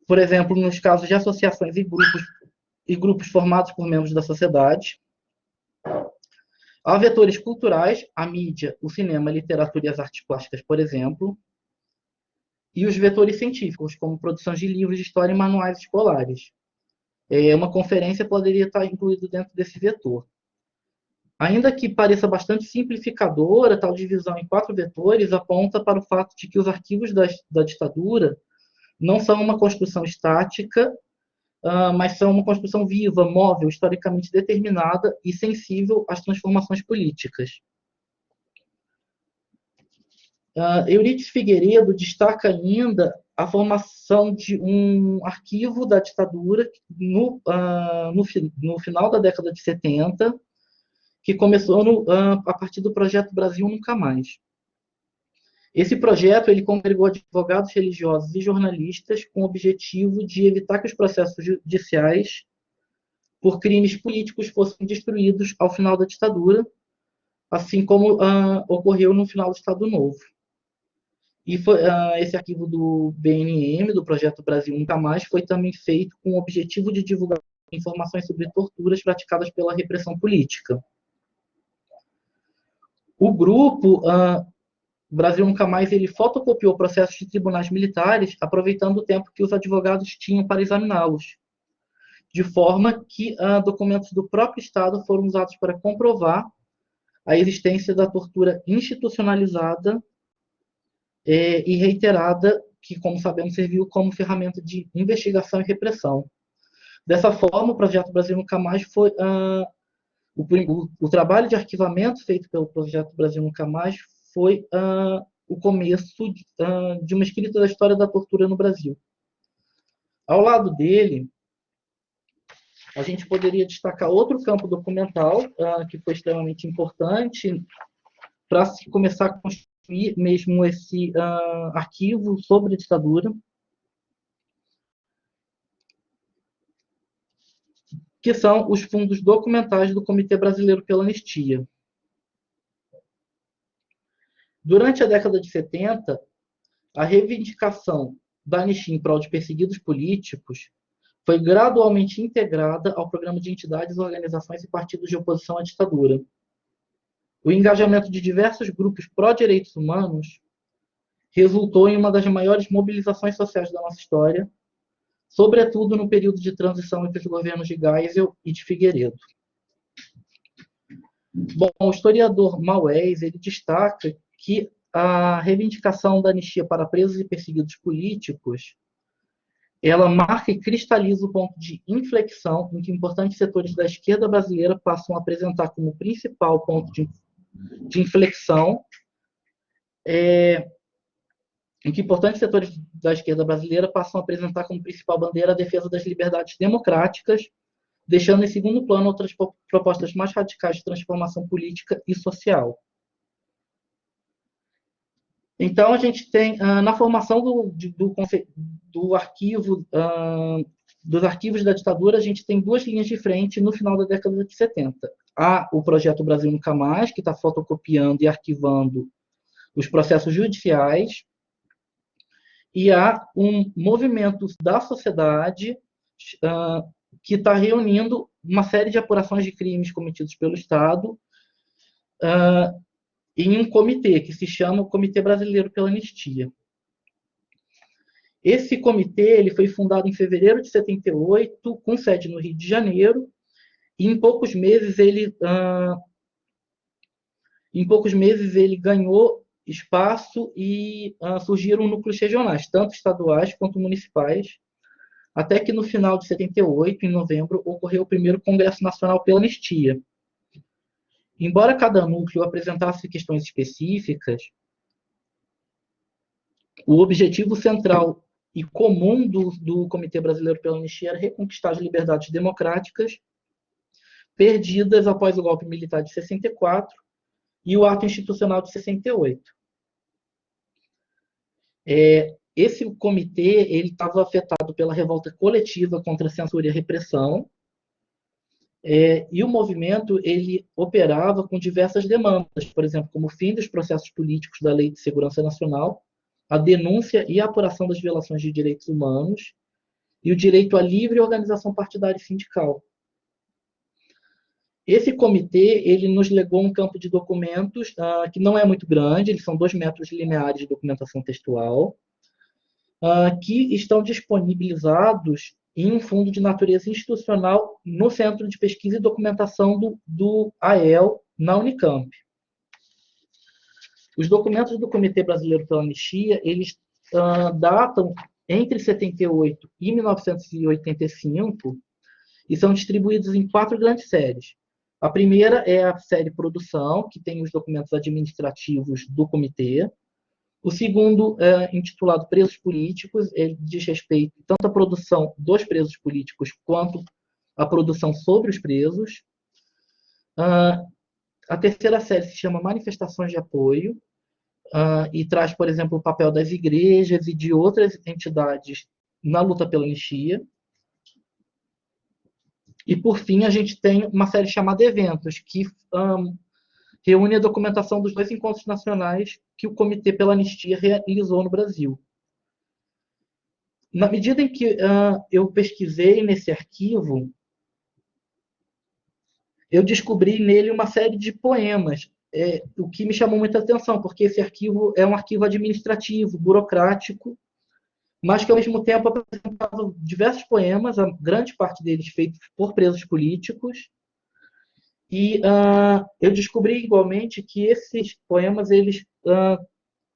por exemplo, nos casos de associações e grupos formados por membros da sociedade. Há vetores culturais, a mídia, o cinema, a literatura e as artes plásticas, por exemplo. E os vetores científicos, como produção de livros de história e manuais escolares. Uma conferência poderia estar incluído dentro desse vetor. Ainda que pareça bastante simplificadora, tal divisão em 4 vetores aponta para o fato de que os arquivos da ditadura não são uma construção estática, mas são uma construção viva, móvel, historicamente determinada e sensível às transformações políticas. Eurídice Figueiredo destaca ainda a formação de um arquivo da ditadura no final da década de 70, que começou a partir do projeto Brasil Nunca Mais. Esse projeto ele congregou advogados religiosos e jornalistas com o objetivo de evitar que os processos judiciais por crimes políticos fossem destruídos ao final da ditadura, assim como ocorreu no final do Estado Novo. E esse arquivo do BNM, do Projeto Brasil Nunca Mais, foi também feito com o objetivo de divulgar informações sobre torturas praticadas pela repressão política. O grupo Brasil Nunca Mais ele fotocopiou processos de tribunais militares, aproveitando o tempo que os advogados tinham para examiná-los, de forma que documentos do próprio Estado foram usados para comprovar a existência da tortura institucionalizada e reiterada, que, como sabemos, serviu como ferramenta de investigação e repressão. Dessa forma, o Projeto Brasil Nunca Mais foi o trabalho de arquivamento feito pelo Projeto Brasil Nunca Mais foi o começo de uma escrita da história da tortura no Brasil. Ao lado dele, a gente poderia destacar outro campo documental que foi extremamente importante para se começar a construir mesmo esse arquivo sobre a ditadura, que são os fundos documentais do Comitê Brasileiro pela Anistia. Durante a década de 70, a reivindicação da anistia em prol de perseguidos políticos foi gradualmente integrada ao programa de entidades, organizações e partidos de oposição à ditadura. O engajamento de diversos grupos pró-direitos humanos resultou em uma das maiores mobilizações sociais da nossa história, sobretudo no período de transição entre os governos de Geisel e de Figueiredo. Bom, o historiador Maués ele destaca que a reivindicação da anistia para presos e perseguidos políticos ela marca e cristaliza o ponto de inflexão em que importantes setores da esquerda brasileira passam a apresentar como principal ponto de inflexão em que importantes setores da esquerda brasileira passam a apresentar como principal bandeira a defesa das liberdades democráticas, deixando em segundo plano outras propostas mais radicais de transformação política e social. Então, a gente tem, na formação do arquivo, dos arquivos da ditadura, a gente tem 2 linhas de frente no final da década de 70. Há o Projeto Brasil Nunca Mais, que está fotocopiando e arquivando os processos judiciais, e há um movimento da sociedade que está reunindo uma série de apurações de crimes cometidos pelo Estado em um comitê que se chama o Comitê Brasileiro pela Anistia. Esse comitê ele foi fundado em fevereiro de 78, com sede no Rio de Janeiro, e em poucos meses ele ganhou espaço e surgiram núcleos regionais, tanto estaduais quanto municipais, até que no final de 78, em novembro, ocorreu o primeiro Congresso Nacional pela Anistia. Embora cada núcleo apresentasse questões específicas, o objetivo central e comum do Comitê Brasileiro pela Anistia era reconquistar as liberdades democráticas perdidas após o golpe militar de 64 e o ato institucional de 68. esse comitê ele estava afetado pela revolta coletiva contra a censura e a repressão, e o movimento ele operava com diversas demandas, por exemplo, como o fim dos processos políticos da Lei de Segurança Nacional, a denúncia e a apuração das violações de direitos humanos e o direito à livre organização partidária e sindical. Esse comitê ele nos legou um campo de documentos que não é muito grande, eles são 2 metros lineares de documentação textual, que estão disponibilizados em um fundo de natureza institucional no Centro de Pesquisa e Documentação do AEL, na Unicamp. Os documentos do Comitê Brasileiro pela Anistia, eles datam entre 78 e 1985 e são distribuídos em 4 grandes séries. A primeira é a série Produção, que tem os documentos administrativos do comitê. O segundo, intitulado Presos Políticos, ele diz respeito tanto à produção dos presos políticos quanto à produção sobre os presos. A terceira série se chama Manifestações de Apoio, e traz, por exemplo, o papel das igrejas e de outras entidades na luta pela anistia. E, por fim, a gente tem uma série chamada Eventos, que reúne a documentação dos 2 encontros nacionais que o Comitê pela Anistia realizou no Brasil. Na medida em que eu pesquisei nesse arquivo, eu descobri nele uma série de poemas, o que me chamou muita atenção, porque esse arquivo é um arquivo administrativo, burocrático, mas que, ao mesmo tempo, apresentava diversos poemas, a grande parte deles feitos por presos políticos. E eu descobri, igualmente, que esses poemas, eles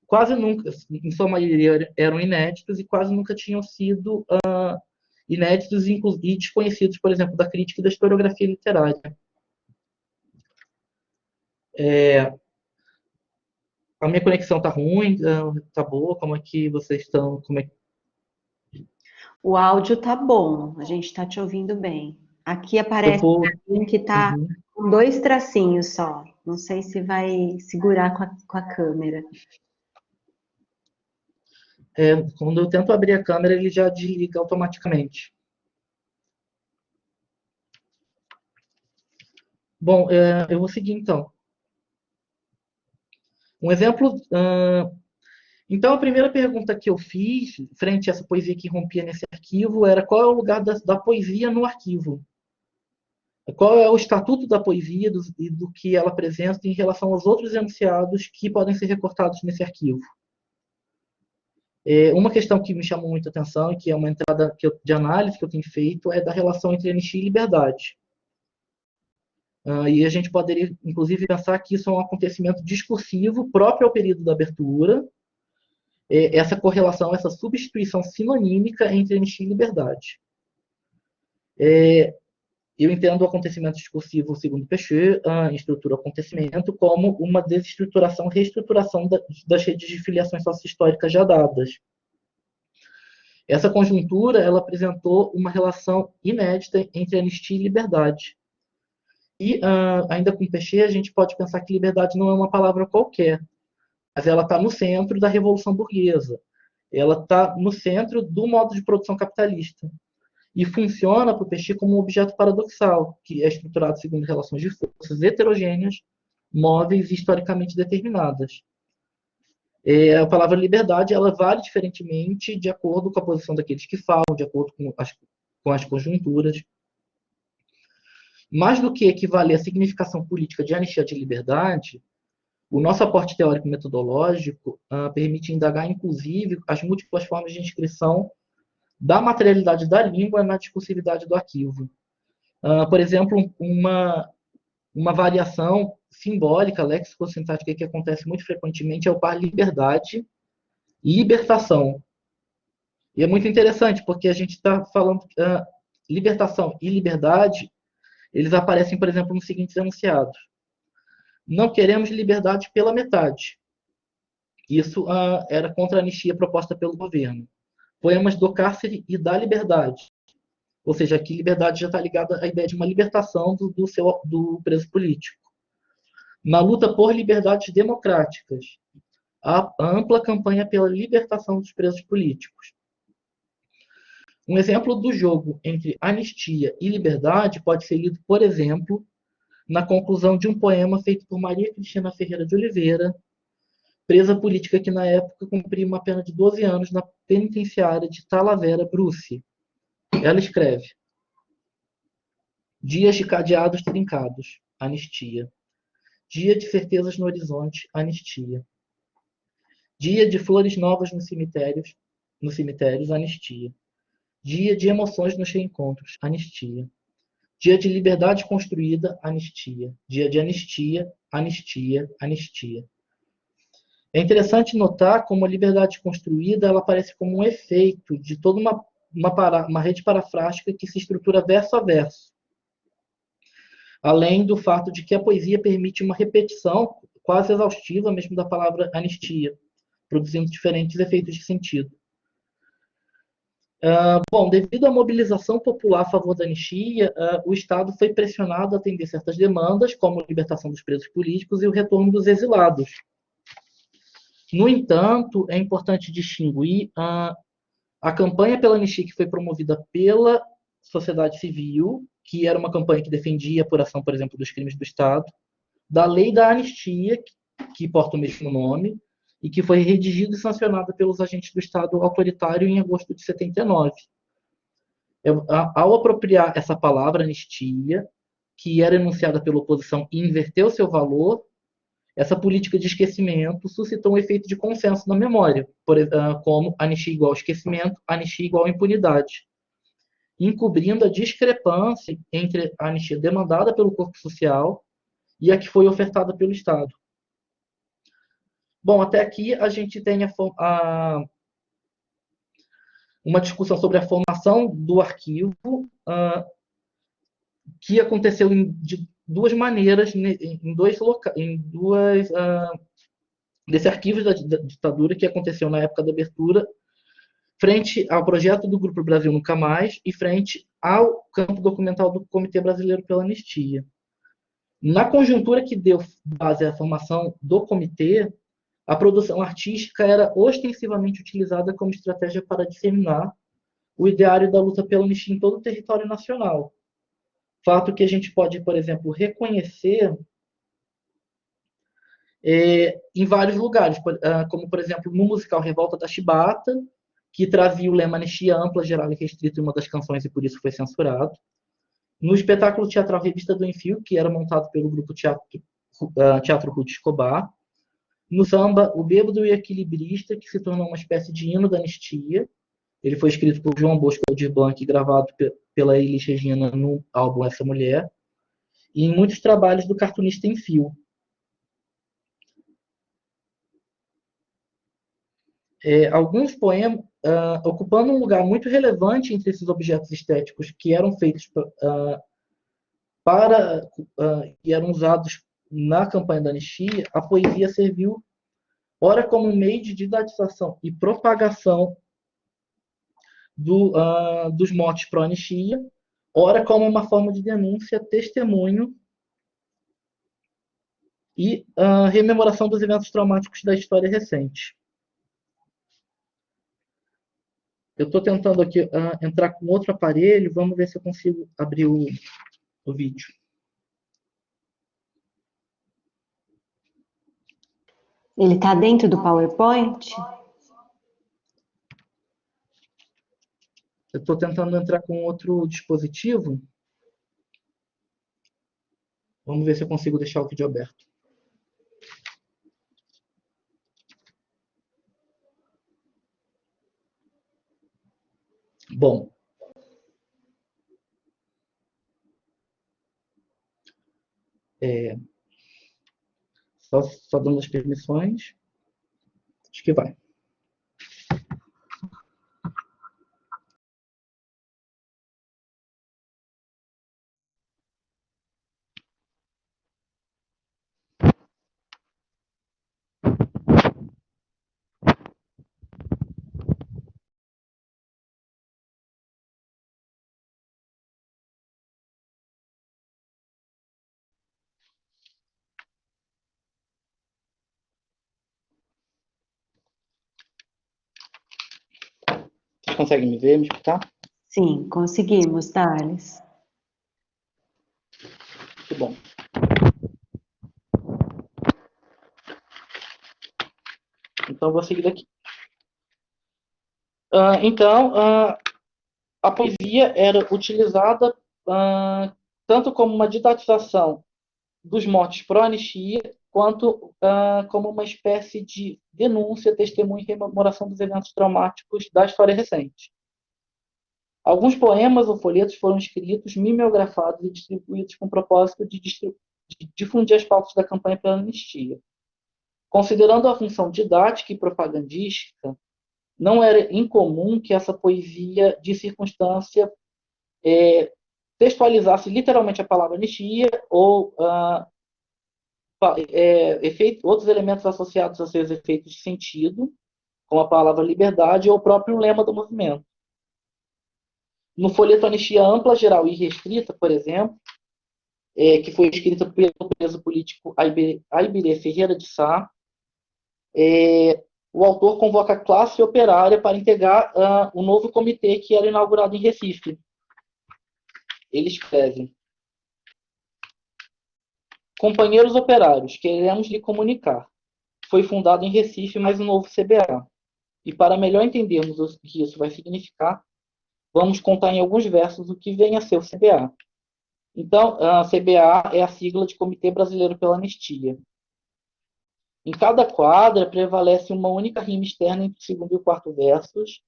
quase nunca, em sua maioria, eram inéditos e quase nunca tinham sido inéditos e desconhecidos, por exemplo, da crítica e da historiografia literária. A minha conexão está ruim, está boa? Como é que vocês estão? O áudio tá bom, a gente está te ouvindo bem. Aqui aparece que tá com 2 tracinhos só. Não sei se vai segurar com a câmera. Quando eu tento abrir a câmera, ele já desliga automaticamente. Bom, eu vou seguir então. Um exemplo. Então, a primeira pergunta que eu fiz, frente a essa poesia que rompia nesse arquivo, era qual é o lugar da poesia no arquivo? Qual é o estatuto da poesia e do que ela apresenta em relação aos outros enunciados que podem ser recortados nesse arquivo? Uma questão que me chamou muita atenção e que é uma entrada de análise que eu tenho feito é da relação entre anistia e liberdade. E a gente poderia, inclusive, pensar que isso é um acontecimento discursivo próprio ao período da abertura, essa correlação, essa substituição sinonímica entre anistia e liberdade. Eu entendo o acontecimento discursivo, segundo Pecheux, em estrutura acontecimento, como uma desestruturação, reestruturação das redes de filiações sociohistóricas já dadas. Essa conjuntura, ela apresentou uma relação inédita entre anistia e liberdade. E, ainda com Pecheux, a gente pode pensar que liberdade não é uma palavra qualquer, mas ela está no centro da Revolução Burguesa. Ela está no centro do modo de produção capitalista. E funciona para o Pecheux como um objeto paradoxal, que é estruturado segundo relações de forças heterogêneas, móveis e historicamente determinadas. A palavra liberdade, ela vale diferentemente de acordo com a posição daqueles que falam, de acordo com as conjunturas. Mais do que equivaler à significação política de anistia de liberdade, o nosso aporte teórico-metodológico permite indagar, inclusive, as múltiplas formas de inscrição da materialidade da língua na discursividade do arquivo. Por exemplo, uma variação simbólica, léxico-sintática, que acontece muito frequentemente é o par liberdade e libertação. E é muito interessante, porque a gente está falando libertação e liberdade, eles aparecem, por exemplo, nos seguintes enunciados. Não queremos liberdade pela metade. Isso era contra a anistia proposta pelo governo. Poemas do cárcere e da liberdade. Ou seja, aqui liberdade já está ligada à ideia de uma libertação do preso político. Na luta por liberdades democráticas. a ampla campanha pela libertação dos presos políticos. Um exemplo do jogo entre anistia e liberdade pode ser lido, por exemplo, na conclusão de um poema feito por Maria Cristina Ferreira de Oliveira, presa política que na época cumpria uma pena de 12 anos na penitenciária de Talavera, Brússia. Ela escreve: dias de cadeados trincados, anistia. Dia de certezas no horizonte, anistia. Dia de flores novas nos cemitérios, anistia. Dia de emoções nos reencontros, anistia. Dia de liberdade construída, anistia. Dia de anistia, anistia, anistia. É interessante notar como a liberdade construída ela aparece como um efeito de toda uma rede parafrástica que se estrutura verso a verso. Além do fato de que a poesia permite uma repetição quase exaustiva mesmo da palavra anistia, produzindo diferentes efeitos de sentido. Bom, devido à mobilização popular a favor da anistia, o Estado foi pressionado a atender certas demandas, como a libertação dos presos políticos e o retorno dos exilados. No entanto, é importante distinguir a campanha pela anistia que foi promovida pela sociedade civil, que era uma campanha que defendia a apuração, por exemplo, dos crimes do Estado, da lei da anistia, que porta o mesmo nome, e que foi redigida e sancionada pelos agentes do Estado autoritário em agosto de 79. Ao apropriar essa palavra anistia, que era enunciada pela oposição e inverteu seu valor, essa política de esquecimento suscitou um efeito de consenso na memória, como anistia igual esquecimento, anistia igual impunidade, encobrindo a discrepância entre a anistia demandada pelo corpo social e a que foi ofertada pelo Estado. Bom, até aqui a gente tem uma discussão sobre a formação do arquivo, que aconteceu de duas maneiras, desse arquivo da ditadura, que aconteceu na época da abertura, frente ao projeto do Grupo Brasil Nunca Mais e frente ao campo documental do Comitê Brasileiro pela Anistia. Na conjuntura que deu base à formação do comitê, a produção artística era ostensivamente utilizada como estratégia para disseminar o ideário da luta pela anistia em todo o território nacional. Fato que a gente pode, por exemplo, reconhecer em vários lugares, como, por exemplo, no musical Revolta da Chibata, que trazia o lema anistia ampla, geral e restrita em uma das canções e por isso foi censurado. No espetáculo teatral Revista do Enfio, que era montado pelo grupo Teatro Ruth Escobar. No samba, O Bêbado e Equilibrista, que se tornou uma espécie de hino da anistia. Ele foi escrito por João Bosco Aldir Blanc e gravado pela Elis Regina no álbum Essa Mulher. E em muitos trabalhos do cartunista em fio. Alguns poemas, ocupando um lugar muito relevante entre esses objetos estéticos que eram feitos e eram usados na campanha da anistia, a poesia serviu ora como meio de didatização e propagação dos motes pró-anistia, ora como uma forma de denúncia, testemunho e rememoração dos eventos traumáticos da história recente. Eu estou tentando aqui entrar com outro aparelho, vamos ver se eu consigo abrir o vídeo. Ele está dentro do PowerPoint? Eu estou tentando entrar com outro dispositivo. Vamos ver se eu consigo deixar o vídeo aberto. Bom. Só dando as permissões. Acho que vai. conseguem me ver, me escutar? Sim, conseguimos, Thales. Que bom. Então, vou seguir daqui. Então, a poesia era utilizada tanto como uma didatização dos motes pró-anistia, quanto como uma espécie de denúncia, testemunho e rememoração dos eventos traumáticos da história recente. Alguns poemas ou folhetos foram escritos, mimeografados e distribuídos com o propósito de difundir as pautas da campanha pela anistia. Considerando a função didática e propagandística, não era incomum que essa poesia de circunstância textualizasse literalmente a palavra anistia ou outros elementos associados a seus efeitos de sentido, como a palavra liberdade ou o próprio lema do movimento. No folheto Anistia Ampla, Geral e Restrita, por exemplo, que foi escrita pelo preso político Aibirê Ferreira de Sá, o autor convoca a classe operária para integrar o novo comitê que era inaugurado em Recife. Ele escreve: companheiros operários, queremos lhe comunicar. Foi fundado em Recife mais um novo CBA. E para melhor entendermos o que isso vai significar, vamos contar em alguns versos o que vem a ser o CBA. Então, a CBA é a sigla de Comitê Brasileiro pela Anistia. Em cada quadra prevalece uma única rima externa entre o segundo e o quarto versos,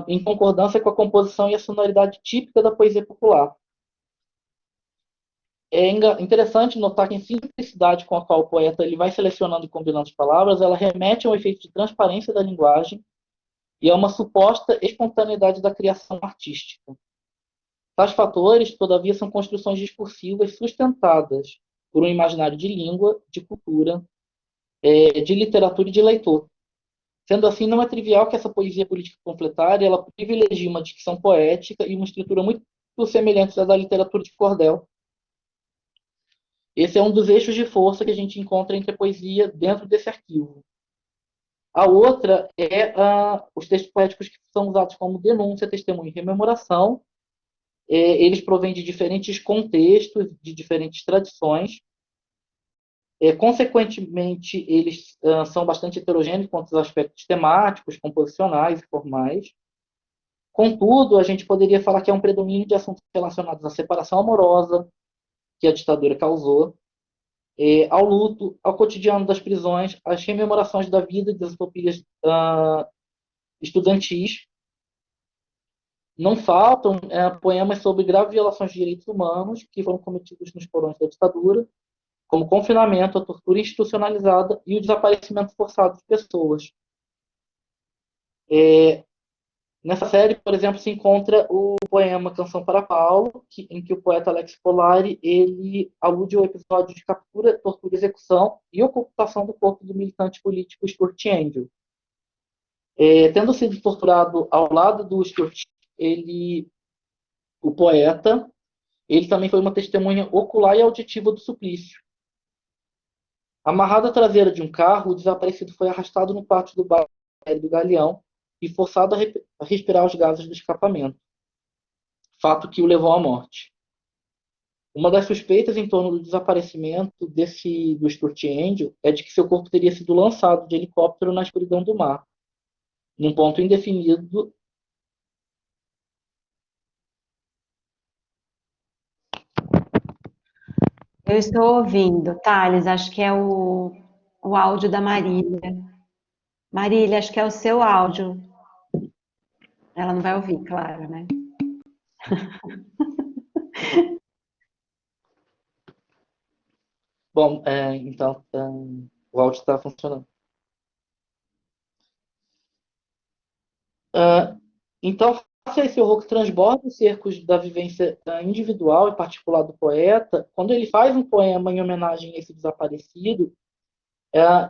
em concordância com a composição e a sonoridade típica da poesia popular. É interessante notar que a simplicidade com a qual o poeta ele vai selecionando e combinando as palavras, ela remete a um efeito de transparência da linguagem e a uma suposta espontaneidade da criação artística. Tais fatores, todavia, são construções discursivas sustentadas por um imaginário de língua, de cultura, de literatura e de leitor. Sendo assim, não é trivial que essa poesia política panfletária ela privilegie uma dicção poética e uma estrutura muito semelhantes à da literatura de cordel. Esse é um dos eixos de força que a gente encontra entre a poesia dentro desse arquivo. A outra é os textos poéticos que são usados como denúncia, testemunho e rememoração. Eles provêm de diferentes contextos, de diferentes tradições. Consequentemente, eles são bastante heterogêneos quanto aos aspectos temáticos, composicionais e formais. Contudo, a gente poderia falar que é um predomínio de assuntos relacionados à separação amorosa que a ditadura causou, ao luto, ao cotidiano das prisões, às rememorações da vida e das utopias estudantis. Não faltam poemas sobre graves violações de direitos humanos que foram cometidos nos porões da ditadura, como o confinamento, a tortura institucionalizada e o desaparecimento forçado de pessoas. Nessa série, por exemplo, se encontra o poema Canção para Paulo, em que o poeta Alex Polari ele alude ao episódio de captura, tortura, execução e ocultação do corpo do militante político Stuart Angel. Tendo sido torturado ao lado do Stuart, o poeta, ele também foi uma testemunha ocular e auditiva do suplício. Amarrado à traseira de um carro, o desaparecido foi arrastado no pátio do bar do Galeão e forçado a respirar os gases do escapamento, fato que o levou à morte. Uma das suspeitas em torno do desaparecimento do Stuart Angel é de que seu corpo teria sido lançado de helicóptero na escuridão do mar, num ponto indefinido. Eu estou ouvindo, Thales, acho que é o áudio da Marília. Marília, acho que é o seu áudio. Ela não vai ouvir, claro, né? Bom, então o áudio está funcionando. Então, face a esse horror que transborda os cercos da vivência individual e particular do poeta, quando ele faz um poema em homenagem a esse desaparecido,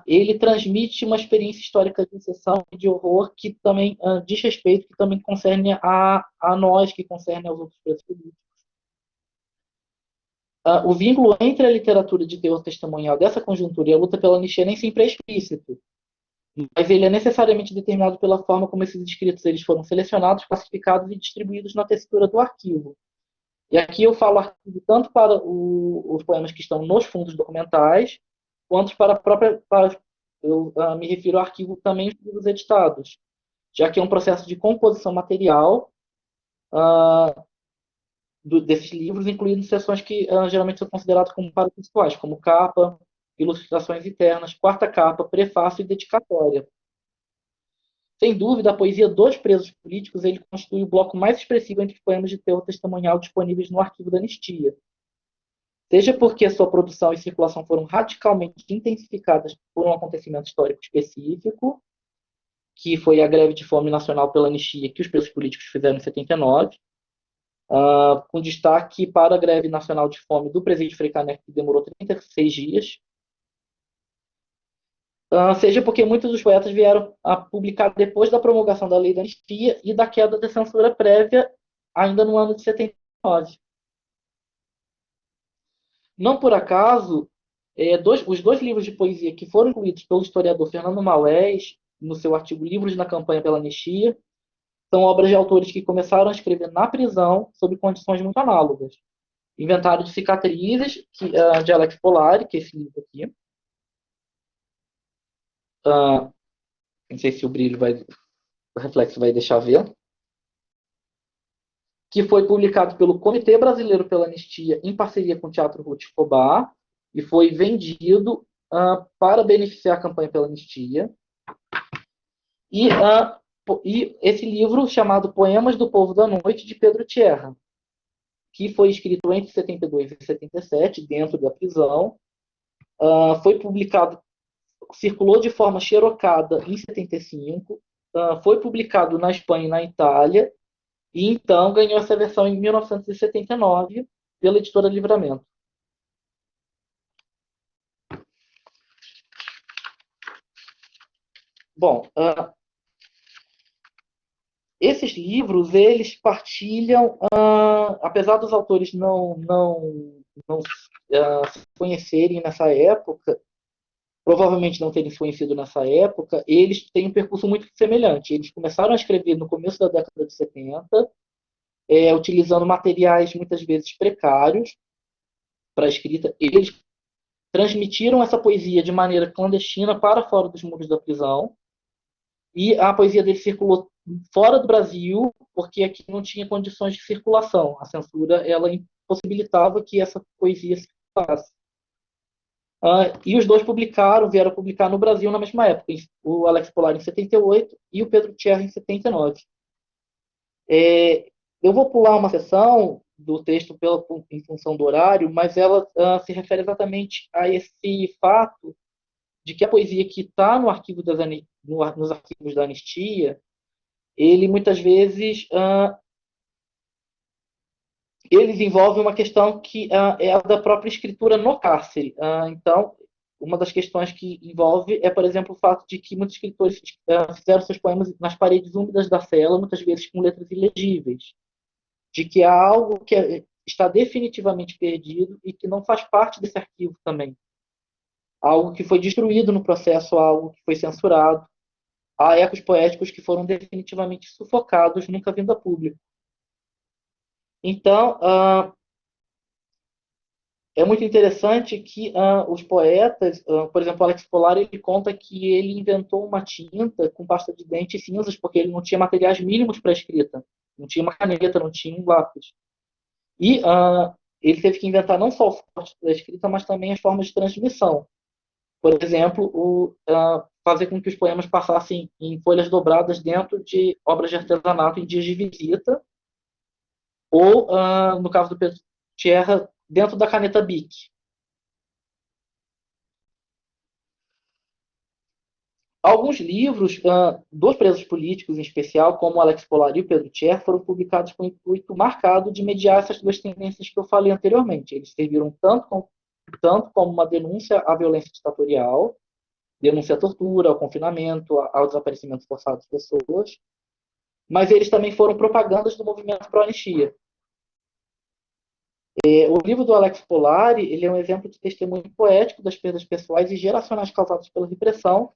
ele transmite uma experiência histórica de exceção e de horror que também diz respeito, que também concerne a nós, que concerne aos outros presos políticos. O vínculo entre a literatura de teor testemunhal dessa conjuntura e a luta pela anistia nem sempre é explícito. mas ele é necessariamente determinado pela forma como esses escritos eles foram selecionados, classificados e distribuídos na tessitura do arquivo. E aqui eu falo arquivo tanto para os poemas que estão nos fundos documentais, quanto para a própria. Eu me refiro ao arquivo também dos editados, já que é um processo de composição material desses livros, incluindo seções que geralmente são consideradas como paratextuais, como capa, ilustrações internas, quarta capa, prefácio e dedicatória. Sem dúvida, a poesia dos presos políticos ele constitui o bloco mais expressivo entre os poemas de teor testemunhal disponíveis no arquivo da Anistia. Seja porque sua produção e circulação foram radicalmente intensificadas por um acontecimento histórico específico, que foi a greve de fome nacional pela anistia que os presos políticos fizeram em 79, com destaque para a greve nacional de fome do presídio Frei Caneca, que demorou 36 dias, seja porque muitos dos poetas vieram a publicar depois da promulgação da lei da anistia e da queda da censura prévia, ainda no ano de 79. Não por acaso, os dois livros de poesia que foram incluídos pelo historiador Fernando Maués, no seu artigo Livros na Campanha pela Anistia, são obras de autores que começaram a escrever na prisão sob condições muito análogas. Inventário de Cicatrizes, de Alex Polari, que é esse livro aqui. Não sei se o reflexo vai deixar ver. Que foi publicado pelo Comitê Brasileiro pela Anistia em parceria com o Teatro Ruth Escobar e foi vendido para beneficiar a campanha pela anistia. E esse livro chamado Poemas do Povo da Noite, de Pedro Tierra, que foi escrito entre 72 e 77, dentro da prisão, foi publicado, circulou de forma xerocada em 75, foi publicado na Espanha e na Itália, e então ganhou essa versão em 1979 pela editora Livramento. Bom, esses livros, eles partilham, apesar dos autores não se conhecerem nessa época, provavelmente não terem se conhecido nessa época, eles têm um percurso muito semelhante. Eles começaram a escrever no começo da década de 70, utilizando materiais muitas vezes precários para a escrita. Eles transmitiram essa poesia de maneira clandestina para fora dos muros da prisão, e a poesia deles circulou fora do Brasil, porque aqui não tinha condições de circulação. A censura ela impossibilitava que essa poesia circulasse. E os dois vieram publicar no Brasil na mesma época, o Alex Polari em 78 e o Pedro Tierra em 79. Eu vou pular uma seção do texto em função do horário, mas ela se refere exatamente a esse fato de que a poesia que está nos arquivos da anistia, ele muitas vezes eles envolvem uma questão que é a da própria escritura no cárcere. Então, uma das questões que envolve é, por exemplo, o fato de que muitos escritores fizeram seus poemas nas paredes úmidas da cela, muitas vezes com letras ilegíveis, de que há algo que está definitivamente perdido e que não faz parte desse arquivo também. Algo que foi destruído no processo, algo que foi censurado. Há ecos poéticos que foram definitivamente sufocados, nunca vindo a público. Então, é muito interessante que os poetas, por exemplo, Alex Polari, ele conta que ele inventou uma tinta com pasta de dente e cinzas, porque ele não tinha materiais mínimos para escrita. Não tinha uma caneta, não tinha um lápis. E ele teve que inventar não só o formato da escrita, mas também as formas de transmissão. Por exemplo, fazer com que os poemas passassem em folhas dobradas dentro de obras de artesanato em dias de visita, ou, no caso do Pedro Tierra, dentro da caneta Bic. Alguns livros dos presos políticos, em especial, como Alex Polari e o Pedro Tierra, foram publicados com o intuito marcado de mediar essas duas tendências que eu falei anteriormente. Eles serviram tanto como uma denúncia à violência ditatorial, denúncia à tortura, ao confinamento, ao desaparecimento forçado de pessoas, mas eles também foram propagandas do movimento pró-anistia. O livro do Alex Polari ele é um exemplo de testemunho poético das perdas pessoais e geracionais causadas pela repressão,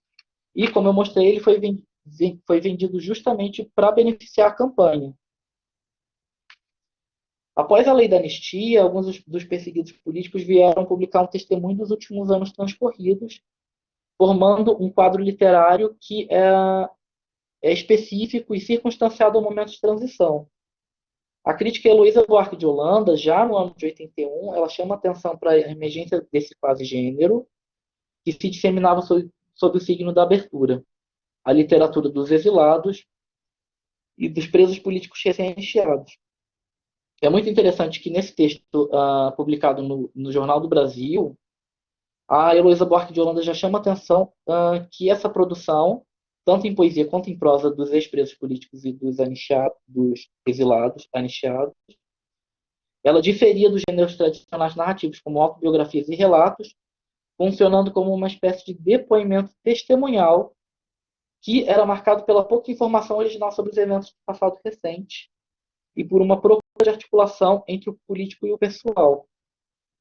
E, como eu mostrei, ele foi vendido justamente para beneficiar a campanha. Após a lei da anistia, alguns dos perseguidos políticos vieram publicar um testemunho dos últimos anos transcorridos, formando um quadro literário que é específico e circunstanciado ao momento de transição. A crítica Heloísa Buarque de Holanda, já no ano de 81, ela chama atenção para a emergência desse quase gênero, que se disseminava sob o signo da abertura, a literatura dos exilados e dos presos políticos recém-anistiados. É muito interessante que nesse texto publicado no Jornal do Brasil, a Heloísa Buarque de Holanda já chama atenção que essa produção, tanto em poesia quanto em prosa dos ex-presos políticos e dos exilados, anistiados, ela diferia dos gêneros tradicionais narrativos, como autobiografias e relatos, funcionando como uma espécie de depoimento testemunhal que era marcado pela pouca informação original sobre os eventos do passado recente e por uma procura de articulação entre o político e o pessoal.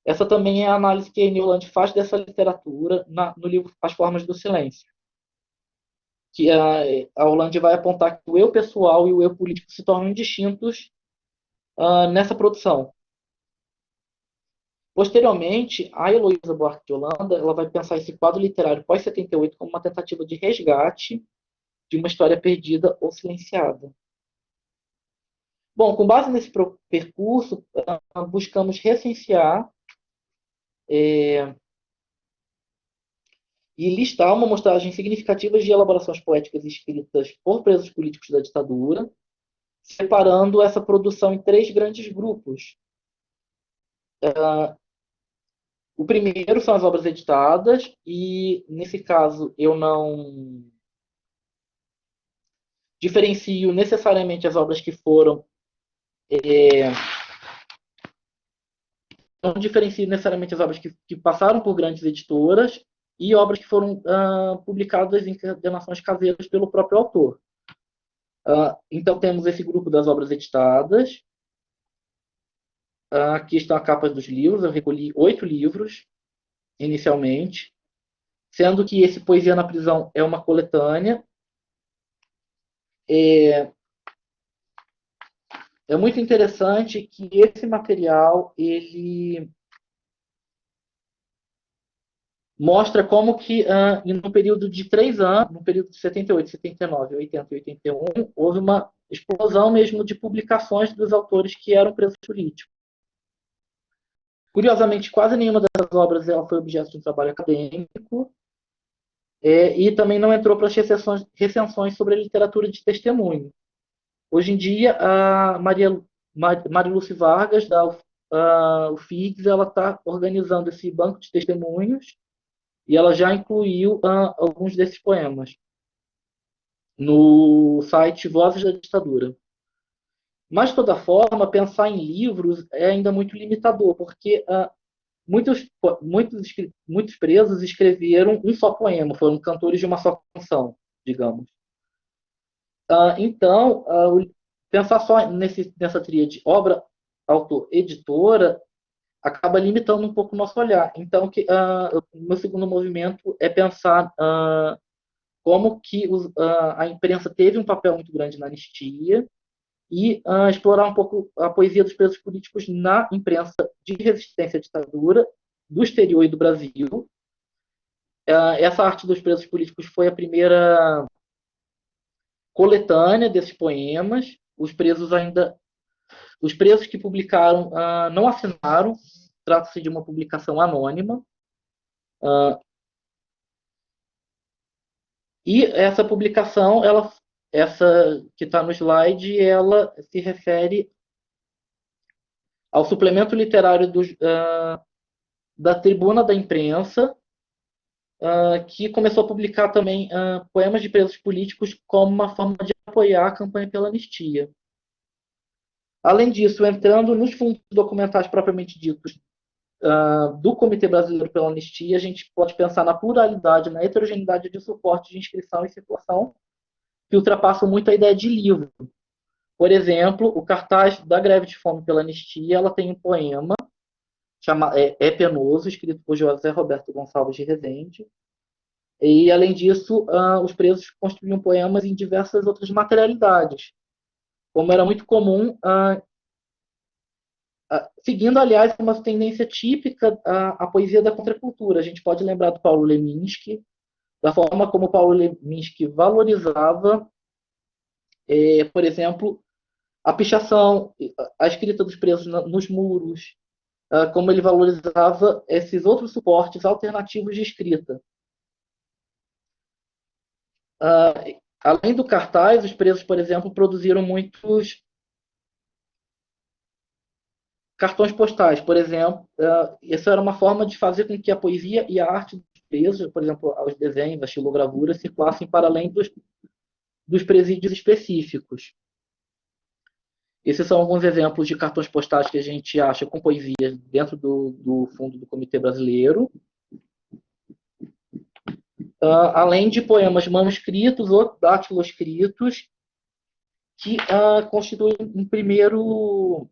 Essa também é a análise que a Eni Holland faz dessa literatura no livro As Formas do Silêncio. Que a Holland vai apontar que o eu pessoal e o eu político se tornam distintos nessa produção. Posteriormente, a Heloísa Buarque de Holanda ela vai pensar esse quadro literário pós-78 como uma tentativa de resgate de uma história perdida ou silenciada. Bom, com base nesse percurso, buscamos recensear e listar uma mostragem significativa de elaborações poéticas escritas por presos políticos da ditadura, separando essa produção em 3 grandes grupos. O primeiro são as obras editadas, e nesse caso eu não diferencio necessariamente as obras que foram não diferencio necessariamente as obras que passaram por grandes editoras e obras que foram publicadas em encadernações caseiras pelo próprio autor. Então temos esse grupo das obras editadas. Aqui estão a capa dos livros. Eu recolhi 8 livros inicialmente, sendo que esse Poesia na Prisão é uma coletânea. É muito interessante que esse material ele mostra como que no período de 3 anos, no período de 78, 79, 80 e 81, houve uma explosão mesmo de publicações dos autores que eram presos políticos. Curiosamente, quase nenhuma dessas obras ela foi objeto de um trabalho acadêmico e também não entrou para as recensões sobre a literatura de testemunho. Hoje em dia, a Marilúcia Vargas, da UFIGS, ela está organizando esse banco de testemunhos e ela já incluiu alguns desses poemas no site Vozes da Ditadura. Mas, de toda forma, pensar em livros é ainda muito limitador, porque muitos presos escreveram um só poema, foram cantores de uma só canção, digamos. Então, pensar só nessa tríade obra, autor, editora, acaba limitando um pouco o nosso olhar. Então, o meu segundo movimento é pensar como que a imprensa teve um papel muito grande na anistia e explorar um pouco a poesia dos presos políticos na imprensa de resistência à ditadura, do exterior e do Brasil. Essa arte dos presos políticos foi a primeira coletânea desses poemas. Os presos que publicaram não assinaram, trata-se de uma publicação anônima. E essa publicação, essa que está no slide, ela se refere ao suplemento literário da Tribuna da Imprensa, que começou a publicar também poemas de presos políticos como uma forma de apoiar a campanha pela anistia. Além disso, entrando nos fundos documentais propriamente ditos do Comitê Brasileiro pela Anistia, a gente pode pensar na pluralidade, na heterogeneidade de suporte de inscrição e circulação, que ultrapassam muito a ideia de livro. Por exemplo, o cartaz da Greve de Fome pela Anistia, ela tem um poema chamado É Penoso, escrito por José Roberto Gonçalves de Rezende, E, além disso, os presos construíam poemas em diversas outras materialidades, como era muito comum, seguindo, aliás, uma tendência típica à poesia da contracultura. A gente pode lembrar do Paulo Leminski, da forma como Paulo Leminski valorizava, por exemplo, a pichação, a escrita dos presos nos muros, como ele valorizava esses outros suportes alternativos de escrita. Além do cartaz, os presos, por exemplo, produziram muitos cartões postais, por exemplo. Essa era uma forma de fazer com que a poesia e a arte dos presos, por exemplo, os desenhos, as xilogravuras, circulassem para além dos presídios específicos. Esses são alguns exemplos de cartões postais que a gente acha com poesias dentro do fundo do Comitê Brasileiro. Além de poemas manuscritos ou datiloscritos, que constituem um primeiro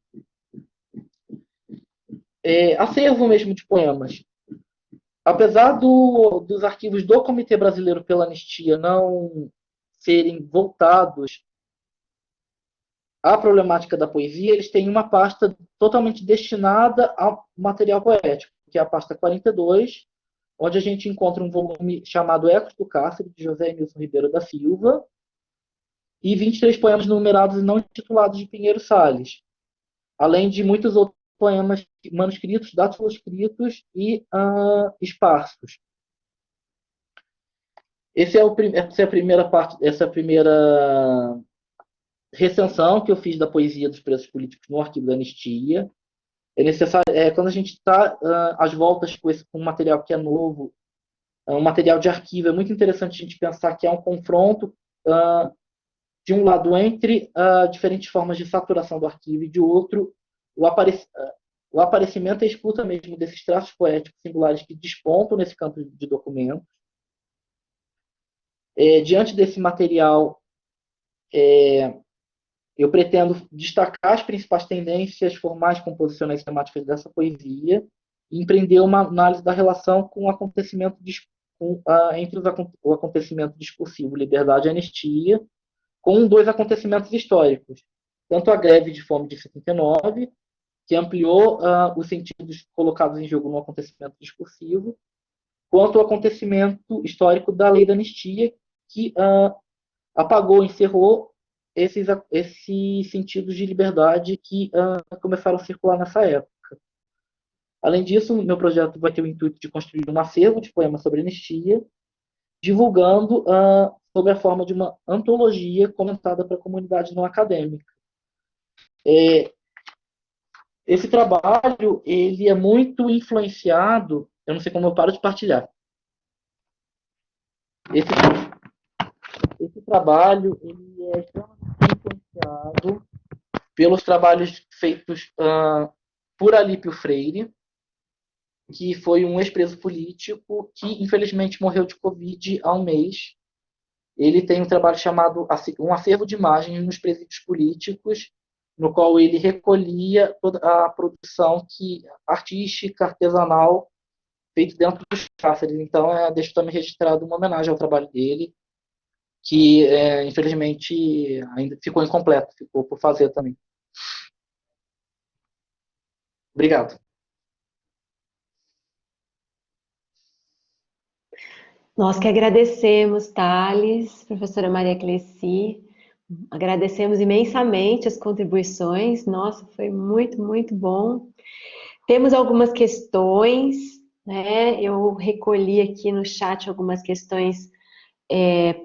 acervo mesmo de poemas. Apesar dos arquivos do Comitê Brasileiro pela Anistia não serem voltados à problemática da poesia, eles têm uma pasta totalmente destinada ao material poético, que é a pasta 42, onde a gente encontra um volume chamado Ecos do Cárcere, de José Emilson Ribeiro da Silva, e 23 poemas numerados e não intitulados de Pinheiro Salles, além de muitos outros poemas manuscritos, datiloscritos e esparsos. Essa é a primeira parte, essa é a primeira recensão que eu fiz da poesia dos presos políticos no arquivo da Anistia. É necessário, quando a gente está às voltas com um material que é novo, um material de arquivo, é muito interessante a gente pensar que é um confronto, de um lado, entre diferentes formas de saturação do arquivo, e de outro, o aparecimento e a escuta mesmo desses traços poéticos singulares que despontam nesse campo de documentos. Diante desse material, eu pretendo destacar as principais tendências formais, composicionais e temáticas dessa poesia e empreender uma análise da relação com o acontecimento entre o acontecimento discursivo liberdade e anistia, com dois acontecimentos históricos, tanto a greve de fome de 79, que ampliou os sentidos colocados em jogo no acontecimento discursivo, quanto o acontecimento histórico da lei da anistia, que apagou, encerrou esses sentidos de liberdade que começaram a circular nessa época. Além disso, meu projeto vai ter o intuito de construir um acervo de poemas sobre anistia, divulgando sob a forma de uma antologia comentada para a comunidade não acadêmica. Esse trabalho ele é muito influenciado, eu não sei como eu paro de partilhar. Esse trabalho ele é extremamente influenciado pelos trabalhos feitos por Alípio Freire, que foi um ex-preso político que, infelizmente, morreu de Covid há um mês. Ele tem um trabalho chamado Um Acervo de Imagens nos Presídios Políticos, no qual ele recolhia toda a produção artística, artesanal, feita dentro dos cárceres. Então, deixo também registrado uma homenagem ao trabalho dele, que, infelizmente, ainda ficou incompleto, ficou por fazer também. Obrigado. Nós que agradecemos, Thales, professora Maria Cleci, agradecemos imensamente as contribuições, nossa, foi muito, muito bom. Temos algumas questões, né? Eu recolhi aqui no chat algumas questões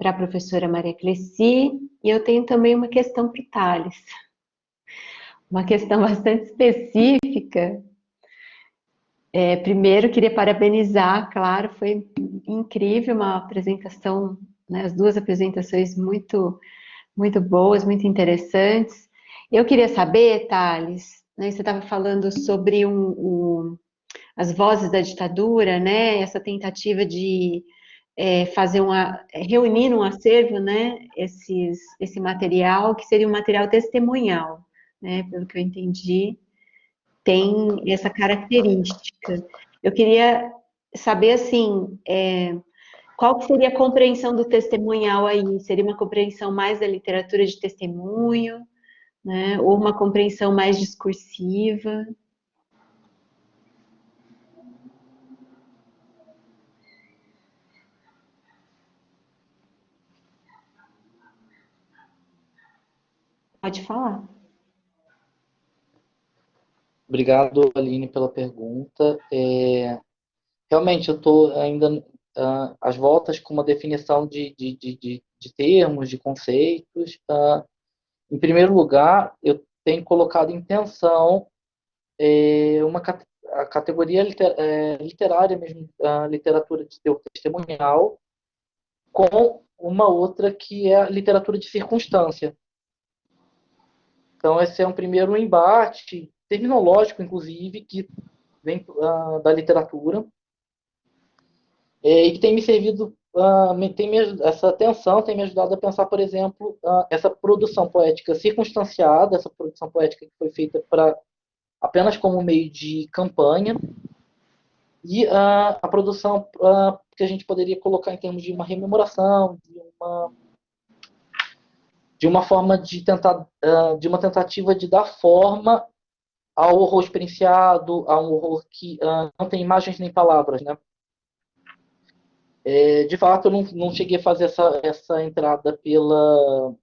para a professora Maria Cleci, e eu tenho também uma questão para o Thales. Uma questão bastante específica. Primeiro, queria parabenizar, claro, foi incrível uma apresentação, né, as duas apresentações muito, muito boas, muito interessantes. Eu queria saber, Thales, né, você estava falando sobre as vozes da ditadura, né, essa tentativa de reunir num acervo, né, esse material, que seria um material testemunhal, né, pelo que eu entendi, tem essa característica. Eu queria saber, assim, Qual que seria a compreensão do testemunhal aí? Seria uma compreensão mais da literatura de testemunho, né? Ou uma compreensão mais discursiva? Pode falar. Obrigado, Aline, pela pergunta. Realmente, eu estou ainda às voltas com uma definição de termos, de conceitos. Em primeiro lugar, eu tenho colocado em tensão a categoria literária mesmo, a literatura de teor testemunhal, com uma outra que é a literatura de circunstância. Então, esse é um primeiro embate terminológico, inclusive, que vem da literatura, e que tem me servido, essa tensão tem me ajudado a pensar, por exemplo, essa produção poética circunstanciada, essa produção poética que foi feita apenas como meio de campanha, e a produção que a gente poderia colocar em termos de uma rememoração, de uma forma de uma tentativa de dar forma ao horror experienciado, a um horror que não tem imagens nem palavras, né? De fato, eu não cheguei a fazer essa entrada pela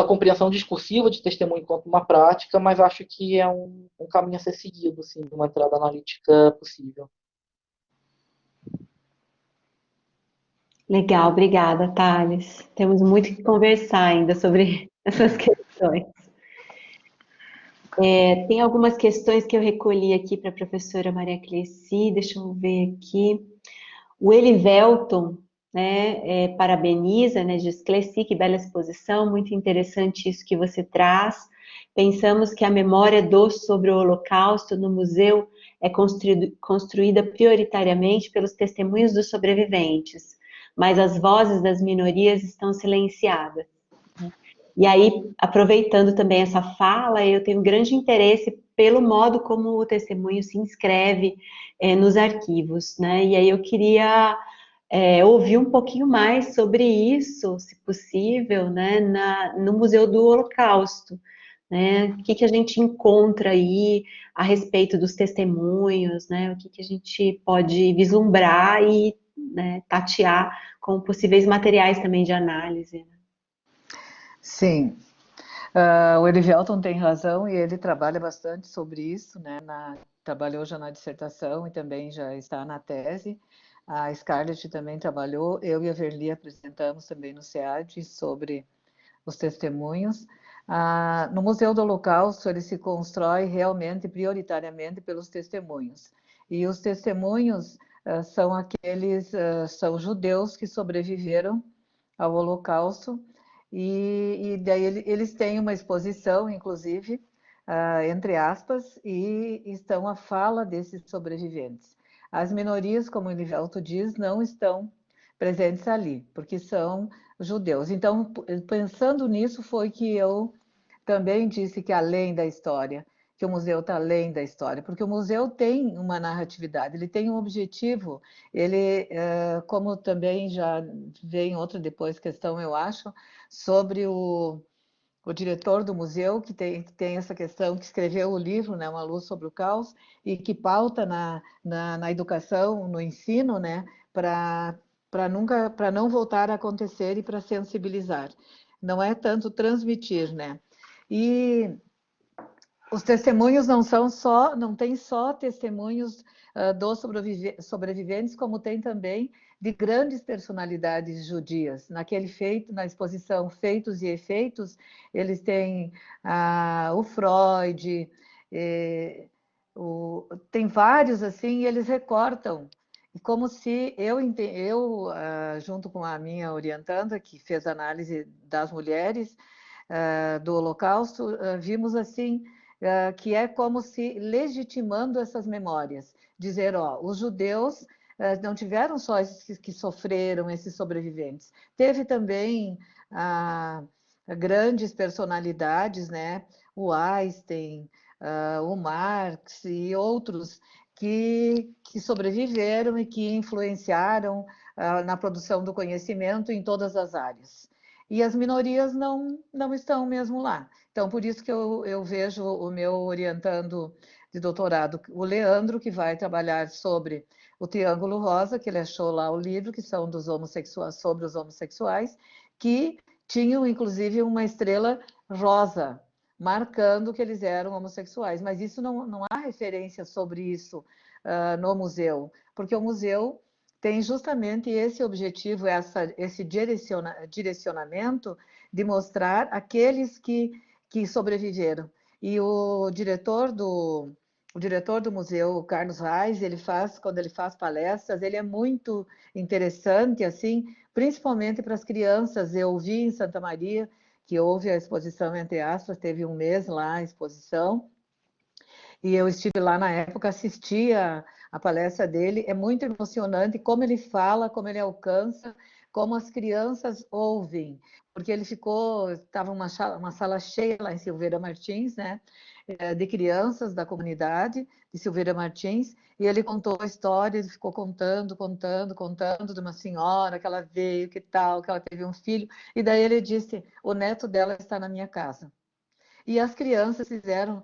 compreensão discursiva de testemunho enquanto uma prática, mas acho que é um caminho a ser seguido, assim, uma entrada analítica possível. Legal, obrigada, Thales. Temos muito que conversar ainda sobre essas questões. Tem algumas questões que eu recolhi aqui para a professora Maria Cleci, deixa eu ver aqui. O Elivelton, né, parabeniza, né, diz, Cleci, que bela exposição, muito interessante isso que você traz. Pensamos que a memória sobre o Holocausto no museu é construída prioritariamente pelos testemunhos dos sobreviventes, mas as vozes das minorias estão silenciadas. E aí, aproveitando também essa fala, eu tenho grande interesse pelo modo como o testemunho se inscreve nos arquivos, né? E aí eu queria ouvir um pouquinho mais sobre isso, se possível, né, no Museu do Holocausto, né? O que a gente encontra aí a respeito dos testemunhos, né? O que a gente pode vislumbrar e, né, tatear com possíveis materiais também de análise. Sim, o Erivelton tem razão e ele trabalha bastante sobre isso, né? Trabalhou já na dissertação e também já está na tese. A Scarlett também trabalhou, eu e a Verli apresentamos também no SEAD sobre os testemunhos. No Museu do Holocausto, ele se constrói realmente, prioritariamente, pelos testemunhos. E os testemunhos são judeus que sobreviveram ao Holocausto, e daí eles têm uma exposição, inclusive, entre aspas, e estão a fala desses sobreviventes. As minorias, como o Elivelto diz, não estão presentes ali, porque são judeus. Então, pensando nisso, foi que eu também disse que além da história, que o museu está além da história, porque o museu tem uma narratividade, ele tem um objetivo, ele, como também já vem outra depois questão, eu acho, sobre o diretor do museu, que tem essa questão, que escreveu o livro, né, Uma Luz sobre o Caos, e que pauta na educação, no ensino, né, para não voltar a acontecer e para sensibilizar. Não é tanto transmitir, né? E os testemunhos não tem só testemunhos dos sobreviventes, como tem também de grandes personalidades judias. Na exposição Feitos e Efeitos, eles têm o Freud, tem vários assim, e eles recortam. Como se junto com a minha orientanda, que fez análise das mulheres do Holocausto, vimos assim que é como se legitimando essas memórias, dizer, ó, os judeus não tiveram só esses que sofreram, esses sobreviventes, teve também grandes personalidades, né? O Einstein, o Marx e outros que sobreviveram e que influenciaram na produção do conhecimento em todas as áreas. E as minorias não estão mesmo lá. Então, por isso que eu vejo o meu orientando de doutorado, o Leandro, que vai trabalhar sobre o Triângulo Rosa, que ele achou lá o livro, que são dos homossexuais, sobre os homossexuais, que tinham, inclusive, uma estrela rosa, marcando que eles eram homossexuais. Mas isso não há referência sobre isso no museu, porque o museu tem justamente esse objetivo, esse direcionamento de mostrar aqueles que sobreviveram. E o diretor do museu, o Carlos Reis, quando ele faz palestras, ele é muito interessante, assim, principalmente para as crianças. Eu vi em Santa Maria, que houve a exposição, entre aspas, teve um mês lá a exposição, e eu estive lá na época, assisti a palestra dele, é muito emocionante como ele fala, como ele alcança, como as crianças ouvem, porque estava uma sala cheia lá em Silveira Martins, né, de crianças da comunidade de Silveira Martins, e ele contou a história, ele ficou contando de uma senhora que ela veio, que tal, que ela teve um filho, e daí ele disse, o neto dela está na minha casa. E as crianças fizeram,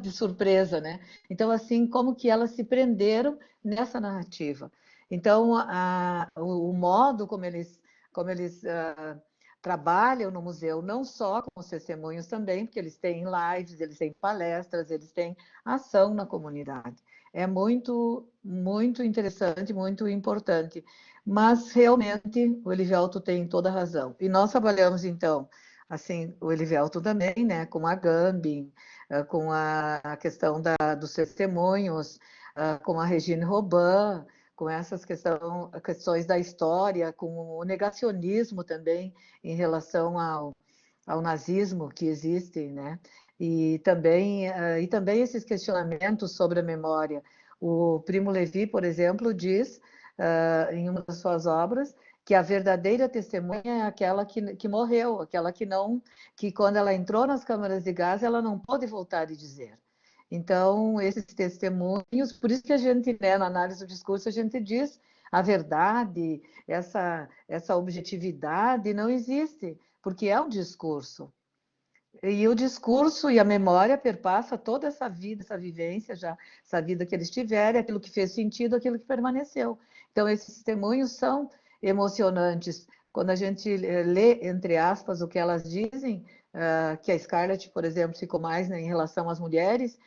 de surpresa, né? Então, assim, como que elas se prenderam nessa narrativa. Então, o modo como eles trabalham no museu, não só com os testemunhos também, porque eles têm lives, eles têm palestras, eles têm ação na comunidade. É muito, muito interessante, muito importante. Mas, realmente, o Elivelto tem toda a razão. E nós trabalhamos, então, assim, o Elivelto também, né, com a Gambin, com a questão dos testemunhos, com a Regine Robin, com essas questões da história, com o negacionismo também em relação ao nazismo que existe, né? E também esses questionamentos sobre a memória. O Primo Levi, por exemplo, diz em uma das suas obras que a verdadeira testemunha é aquela que morreu, aquela que quando ela entrou nas câmaras de gás, ela não pôde voltar e dizer. Então, esses testemunhos, por isso que a gente, né, na análise do discurso, a gente diz a verdade, essa objetividade não existe, porque é um discurso. E o discurso e a memória perpassa toda essa vida, essa vivência, já, essa vida que eles tiveram, aquilo que fez sentido, aquilo que permaneceu. Então, esses testemunhos são emocionantes. Quando a gente lê, entre aspas, o que elas dizem, que a Scarlett, por exemplo, ficou mais, né, em relação às mulheres,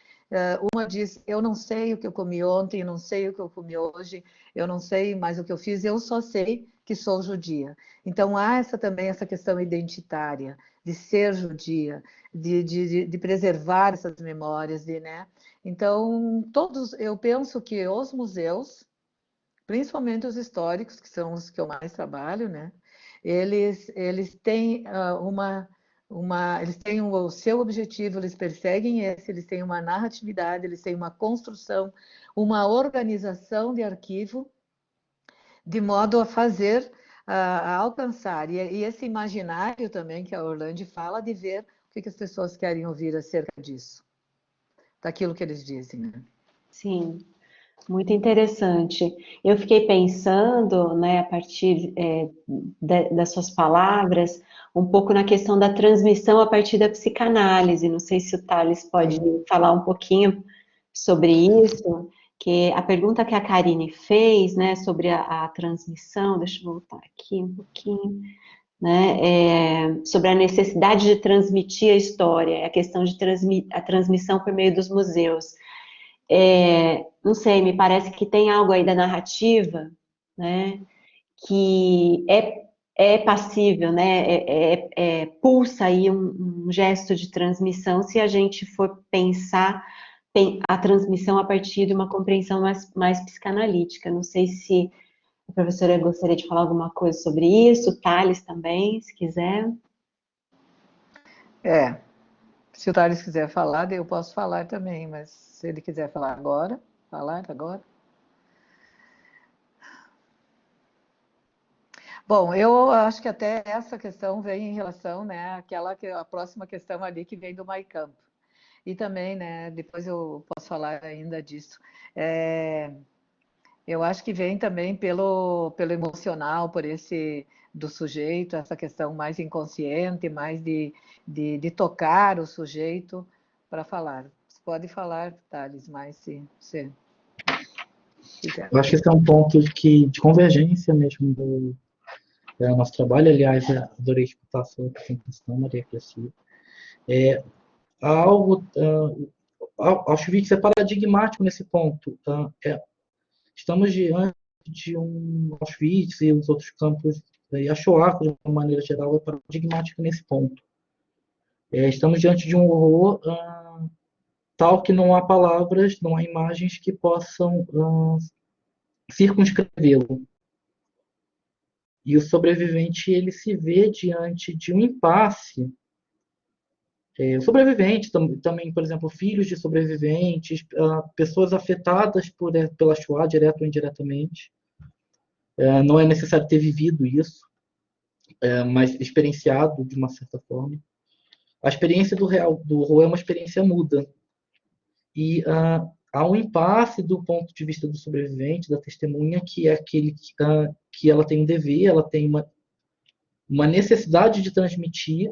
uma diz, eu não sei o que eu comi ontem, eu não sei o que eu comi hoje, eu não sei mais o que eu fiz, eu só sei que sou judia. Então, há também essa questão identitária, de ser judia, de preservar essas memórias, né? Então, eu penso que os museus, principalmente os históricos, que são os que eu mais trabalho, né? Eles têm eles têm o seu objetivo, eles perseguem eles têm uma narratividade, eles têm uma construção, uma organização de arquivo, de modo a fazer, a alcançar. E esse imaginário também que a Orlando fala, de ver o que as pessoas querem ouvir acerca disso, daquilo que eles dizem, né? Sim, muito interessante. Eu fiquei pensando, né, a partir das suas palavras, um pouco na questão da transmissão a partir da psicanálise. Não sei se o Thales pode Sim. falar um pouquinho sobre isso, que a pergunta que a Karine fez, né, sobre a transmissão, deixa eu voltar aqui um pouquinho, né, sobre a necessidade de transmitir a história, a questão de a transmissão por meio dos museus. Não sei, me parece que tem algo aí da narrativa, né, que é passível, né, pulsa aí um gesto de transmissão se a gente for pensar a transmissão a partir de uma compreensão mais psicanalítica. Não sei se a professora gostaria de falar alguma coisa sobre isso, o Thales também, se quiser. Se o Thales quiser falar, eu posso falar também, mas se ele quiser falar agora. Bom, eu acho que até essa questão vem em relação, né, a próxima questão ali que vem do Mein Kampf. E também, né, depois eu posso falar ainda disso. Eu acho que vem também pelo emocional, por esse do sujeito, essa questão mais inconsciente, mais de tocar o sujeito para falar. Você pode falar, Thales, mais se você quiser. Eu acho que esse é um ponto de convergência mesmo do nosso trabalho. Aliás, adorei escutar a sua apresentação, Maria Crescia. Há algo, Auschwitz é paradigmático nesse ponto. Estamos diante de um Auschwitz e os outros campos, e a Shoah, de uma maneira geral, é paradigmático nesse ponto. Estamos diante de um horror tal que não há palavras, não há imagens que possam circunscrevê-lo. E o sobrevivente, ele se vê diante de um impasse. O sobrevivente, também, por exemplo, filhos de sobreviventes, pessoas afetadas pela Shoah, direto ou indiretamente. Não é necessário ter vivido isso, mas experienciado de uma certa forma. A experiência do horror é uma experiência muda. E há um impasse do ponto de vista do sobrevivente, da testemunha, que é aquele que ela tem um dever, ela tem uma necessidade de transmitir,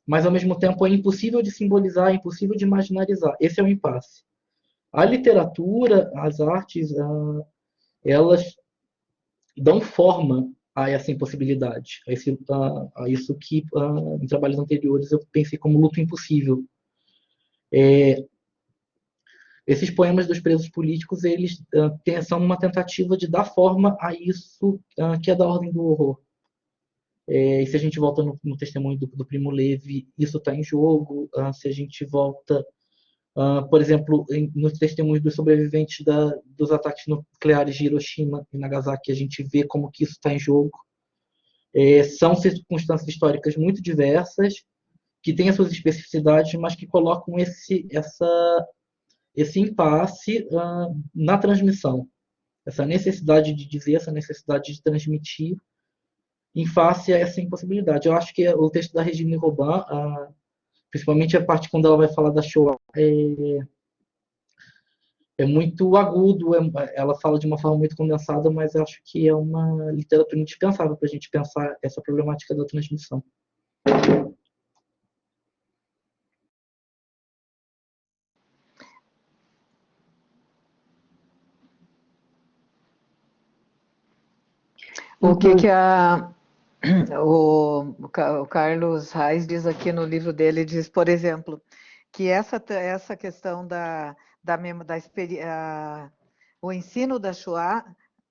mas ao mesmo tempo é impossível de simbolizar, é impossível de imaginarizar. Esse é o impasse. A literatura, as artes, elas dão forma a essa impossibilidade, a isso que em trabalhos anteriores eu pensei como luto impossível. Esses poemas dos presos políticos, eles são uma tentativa de dar forma a isso que é da ordem do horror. E se a gente volta no testemunho do Primo Levi, isso está em jogo. Se a gente volta, por exemplo, nos testemunhos dos sobreviventes dos ataques nucleares de Hiroshima e Nagasaki, a gente vê como que isso está em jogo. São circunstâncias históricas muito diversas, que têm as suas especificidades, mas que colocam esse impasse na transmissão. Essa necessidade de dizer, essa necessidade de transmitir, em face a essa impossibilidade. Eu acho que o texto da Regine Robin, principalmente a parte quando ela vai falar da Shoah, é muito agudo, ela fala de uma forma muito condensada, mas eu acho que é uma literatura indispensável para a gente pensar essa problemática da transmissão. O que o Carlos Reis diz aqui no livro dele, diz, por exemplo, que essa questão o ensino da Shoah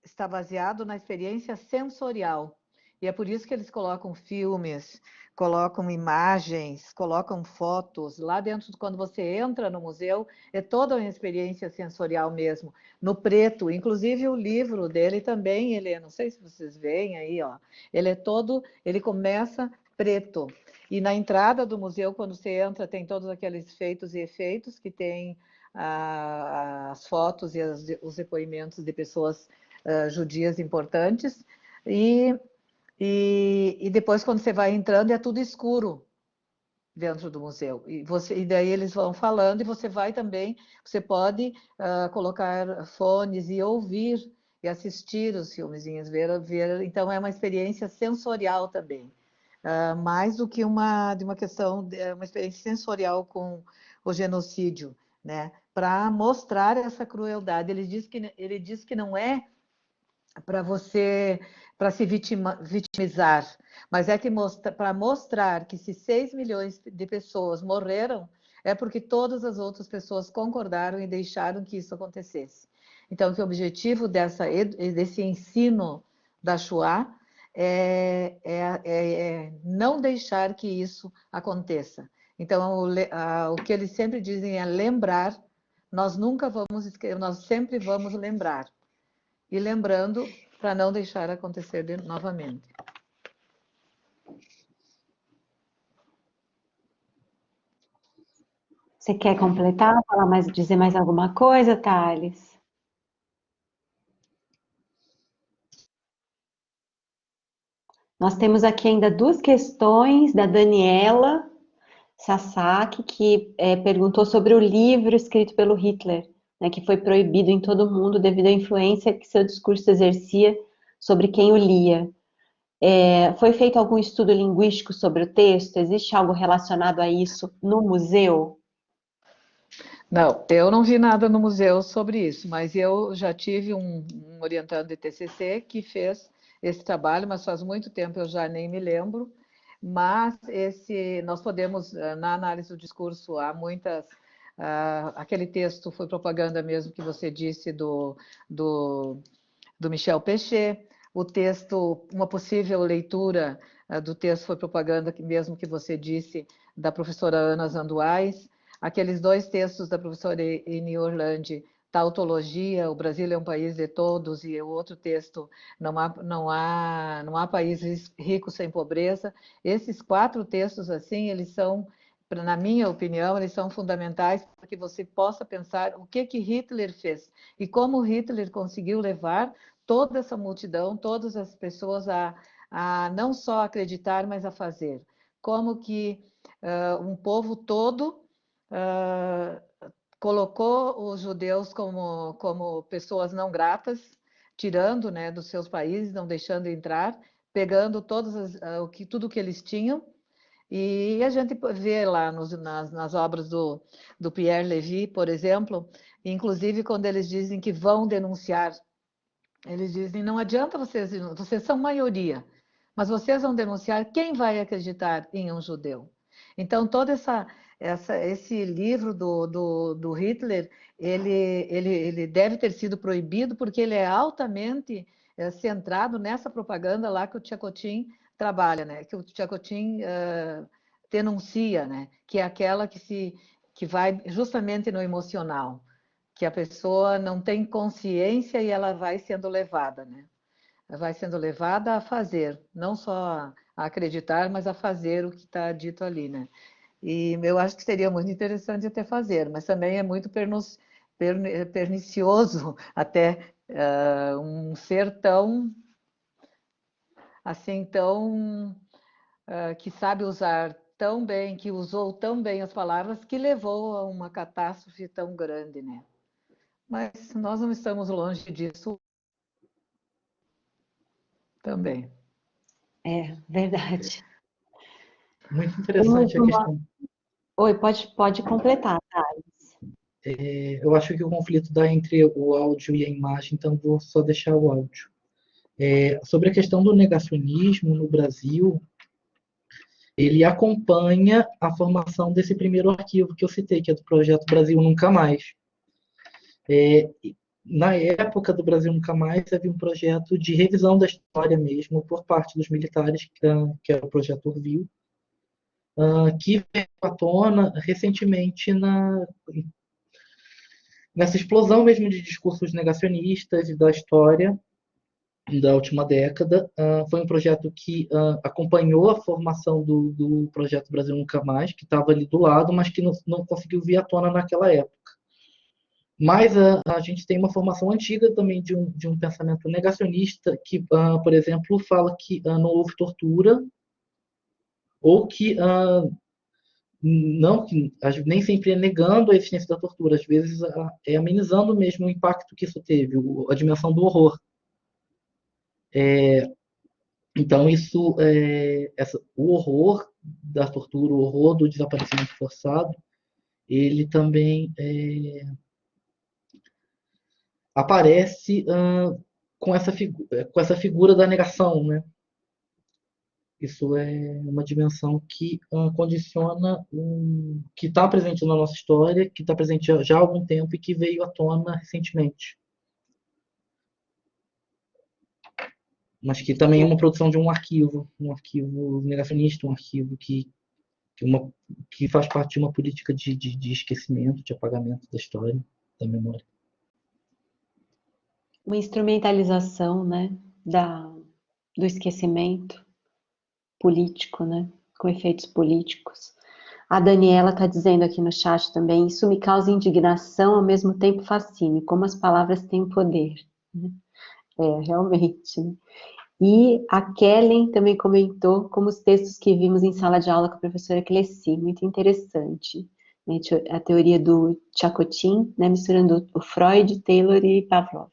está baseado na experiência sensorial. E é por isso que eles colocam filmes, colocam imagens, colocam fotos. Lá dentro, quando você entra no museu, é toda uma experiência sensorial mesmo. No preto, inclusive o livro dele também, não sei se vocês veem aí, ó, ele começa preto. E na entrada do museu, quando você entra, tem todos aqueles feitos e efeitos que tem as fotos e os depoimentos de pessoas judias importantes. E depois, quando você vai entrando, é tudo escuro dentro do museu. E daí eles vão falando e você pode colocar fones e ouvir e assistir os filmezinhos, ver. Então, é uma experiência sensorial também. Mais do que de uma questão, uma experiência sensorial com o genocídio, né? Para mostrar essa crueldade. Ele diz que não é para se vitimizar, mas é que para mostrar que se 6 milhões de pessoas morreram, é porque todas as outras pessoas concordaram e deixaram que isso acontecesse. Então, que o objetivo desse ensino da Shoah é não deixar que isso aconteça. Então, o que eles sempre dizem é lembrar, nós nunca vamos esquecer, nós sempre vamos lembrar. E lembrando para não deixar acontecer novamente. Você quer completar, dizer mais alguma coisa, Thales? Nós temos aqui ainda 2 questões da Daniela Sasaki, que perguntou sobre o livro escrito pelo Hitler, né, que foi proibido em todo o mundo devido à influência que seu discurso exercia sobre quem o lia. Foi feito algum estudo linguístico sobre o texto? Existe algo relacionado a isso no museu? Não, eu não vi nada no museu sobre isso, mas eu já tive um orientando de TCC que fez esse trabalho, mas faz muito tempo, eu já nem me lembro. Mas nós podemos, na análise do discurso, há muitas. Aquele texto foi propaganda mesmo que você disse do, do Michel Pechet. O texto, uma possível leitura do texto foi propaganda que mesmo que você disse da professora Ana Zanduais. Aqueles dois textos da professora Eni Orlandi, Tautologia, o Brasil é um país de todos, e o outro texto, não há países ricos sem pobreza. Esses 4 textos, assim, eles são, na minha opinião, eles são fundamentais para que você possa pensar o que Hitler fez e como Hitler conseguiu levar toda essa multidão, todas as pessoas a não só acreditar, mas a fazer. Como que um povo todo colocou os judeus como pessoas não gratas, tirando, né, dos seus países, não deixando entrar, pegando tudo que eles tinham. E a gente vê lá nas obras do Pierre Levy, por exemplo, inclusive quando eles dizem que vão denunciar, eles dizem, não adianta vocês são maioria, mas vocês vão denunciar, quem vai acreditar em um judeu? Então, todo esse livro do Hitler, ele deve ter sido proibido porque ele é altamente centrado nessa propaganda lá que o Tchakotin trabalha, né? Que o Tchakotin denuncia, né? Que é aquela que vai justamente no emocional, que a pessoa não tem consciência e ela vai sendo levada, né? Vai sendo levada a fazer, não só a acreditar, mas a fazer o que está dito ali, né? E eu acho que seria muito interessante até fazer, mas também é muito pernicioso até um ser tão, assim, tão, que sabe usar tão bem, que usou tão bem as palavras, que levou a uma catástrofe tão grande, né? Mas nós não estamos longe disso também. É, verdade. Muito Temos interessante a uma... questão. Oi, pode completar, tá? Eu acho que o conflito está entre o áudio e a imagem, então vou só deixar o áudio. Sobre a questão do negacionismo no Brasil, ele acompanha a formação desse primeiro arquivo que eu citei, que é do Projeto Brasil Nunca Mais. Na época do Brasil Nunca Mais, havia um projeto de revisão da história mesmo, por parte dos militares, que era o Projeto Orville, que veio à tona recentemente nessa explosão mesmo de discursos negacionistas e da história da última década. Foi um projeto que acompanhou a formação do Projeto Brasil Nunca Mais, que estava ali do lado, mas que não conseguiu vir à tona naquela época. Mas a gente tem uma formação antiga também de um pensamento negacionista que, por exemplo, fala que não houve tortura ou que não, que nem sempre é negando a existência da tortura, às vezes é amenizando mesmo o impacto que isso teve, a dimensão do horror. Então, o horror da tortura, o horror do desaparecimento forçado, ele também aparece com essa figura da negação, né? Isso é uma dimensão que condiciona, que está presente na nossa história, que está presente já há algum tempo e que veio à tona recentemente. Mas que também é uma produção de um arquivo negacionista, um arquivo que faz parte de uma política de esquecimento, de apagamento da história, da memória. Uma instrumentalização, né, do esquecimento político, né, com efeitos políticos. A Daniela está dizendo aqui no chat também, isso me causa indignação, ao mesmo tempo fascínio, como as palavras têm poder. Realmente. Né? E a Kellen também comentou como os textos que vimos em sala de aula com a professora Cleci, muito interessante. a teoria do Chacotin, né, misturando o Freud, Taylor e Pavlov.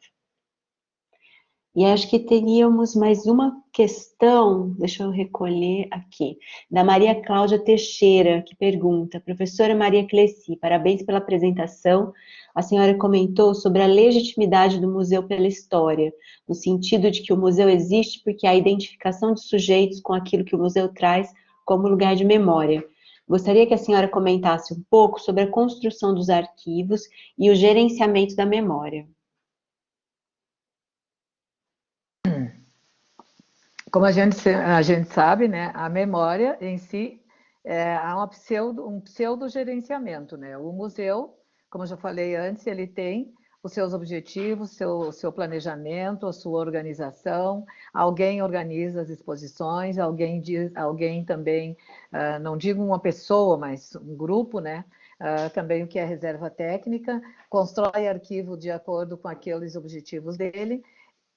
E acho que teríamos mais uma questão, deixa eu recolher aqui, da Maria Cláudia Teixeira, que pergunta: professora Maria Cleci, parabéns pela apresentação. A senhora comentou sobre a legitimidade do museu pela história, no sentido de que o museu existe porque há a identificação de sujeitos com aquilo que o museu traz como lugar de memória. Gostaria que a senhora comentasse um pouco sobre a construção dos arquivos e o gerenciamento da memória. Como a gente sabe, né, a memória em si há um pseudo-gerenciamento, né? O museu, como eu já falei antes, ele tem os seus objetivos, seu planejamento, a sua organização. Alguém organiza as exposições, alguém também, não digo uma pessoa, mas um grupo, né? Também o que é reserva técnica, constrói arquivo de acordo com aqueles objetivos dele.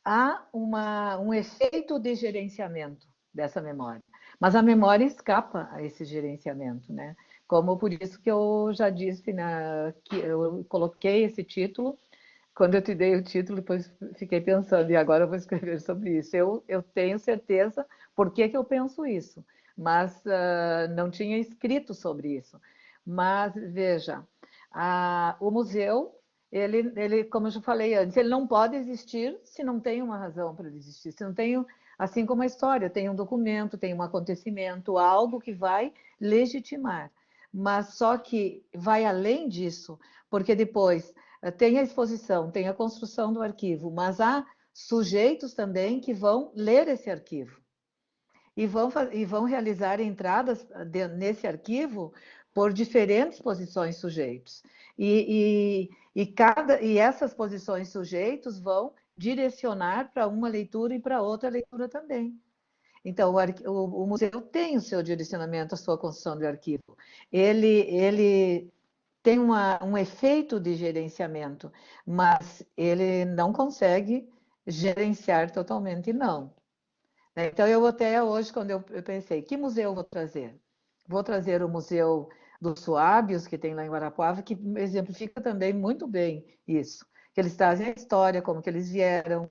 Há um efeito de gerenciamento dessa memória. Mas a memória escapa a esse gerenciamento, né? Como por isso que eu já disse, que eu coloquei esse título, quando eu te dei o título, depois fiquei pensando, e agora eu vou escrever sobre isso. Eu tenho certeza por que eu penso isso, mas não tinha escrito sobre isso. Mas, veja, o museu, ele, como eu já falei antes, ele não pode existir se não tem uma razão para ele existir, se não tem, assim como a história, tem um documento, tem um acontecimento, algo que vai legitimar. Mas só que vai além disso, porque depois tem a exposição, tem a construção do arquivo, mas há sujeitos também que vão ler esse arquivo e vão realizar entradas nesse arquivo por diferentes posições sujeitos. E essas posições sujeitos vão direcionar para uma leitura e para outra leitura também. Então, o museu tem o seu direcionamento, a sua construção de arquivo. Ele tem um efeito de gerenciamento, mas ele não consegue gerenciar totalmente, não. Então, eu até hoje, quando eu pensei, que museu eu vou trazer? Vou trazer o Museu dos Suábios, que tem lá em Guarapuava, que exemplifica também muito bem isso. Que eles trazem a história, como que eles vieram,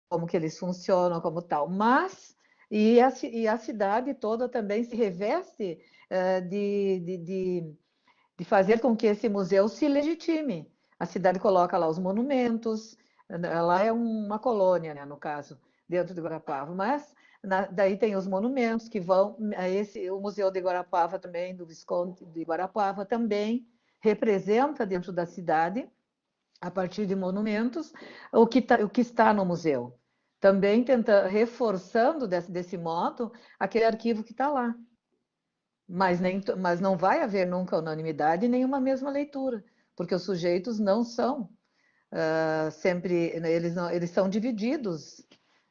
como que eles funcionam, como tal. Mas, e a cidade toda também se reveste de fazer com que esse museu se legitime. A cidade coloca lá os monumentos, lá é uma colônia, né, no caso, dentro de Guarapava, mas daí tem os monumentos que vão, o Museu de Guarapava também, do Visconde de Guarapava, também representa dentro da cidade, a partir de monumentos, o que está no museu. Também reforçando desse modo aquele arquivo que está lá. Mas não vai haver nunca unanimidade nem uma mesma leitura, porque os sujeitos não são sempre, eles são divididos,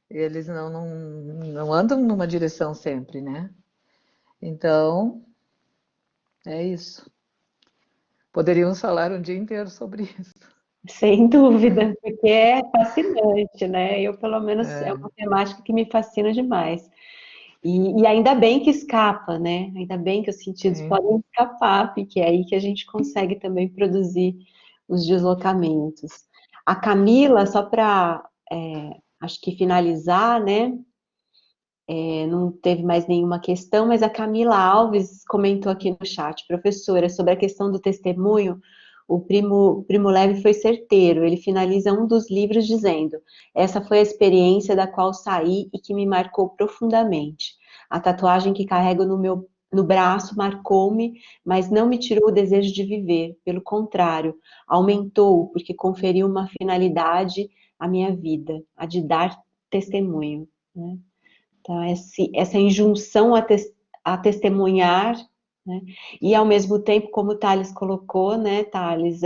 eles não andam numa direção sempre, né? Então, é isso. Poderíamos falar um dia inteiro sobre isso. Sem dúvida, porque é fascinante, né? Eu, pelo menos, é É, uma temática que me fascina demais. E ainda bem que escapa, né? Ainda bem que os sentidos sim. podem escapar, porque é aí que a gente consegue também produzir os deslocamentos. A Camila, só para, acho que finalizar, né? Não teve mais nenhuma questão, mas a Camila Alves comentou aqui no chat, professora, sobre a questão do testemunho, o Primo Levi foi certeiro, ele finaliza um dos livros dizendo: essa foi a experiência da qual saí e que me marcou profundamente. A tatuagem que carrego no braço marcou-me, mas não me tirou o desejo de viver, pelo contrário, aumentou, porque conferiu uma finalidade à minha vida, a de dar testemunho, né? Então, essa injunção a testemunhar, né? E ao mesmo tempo, como o Thales colocou, né, Thales,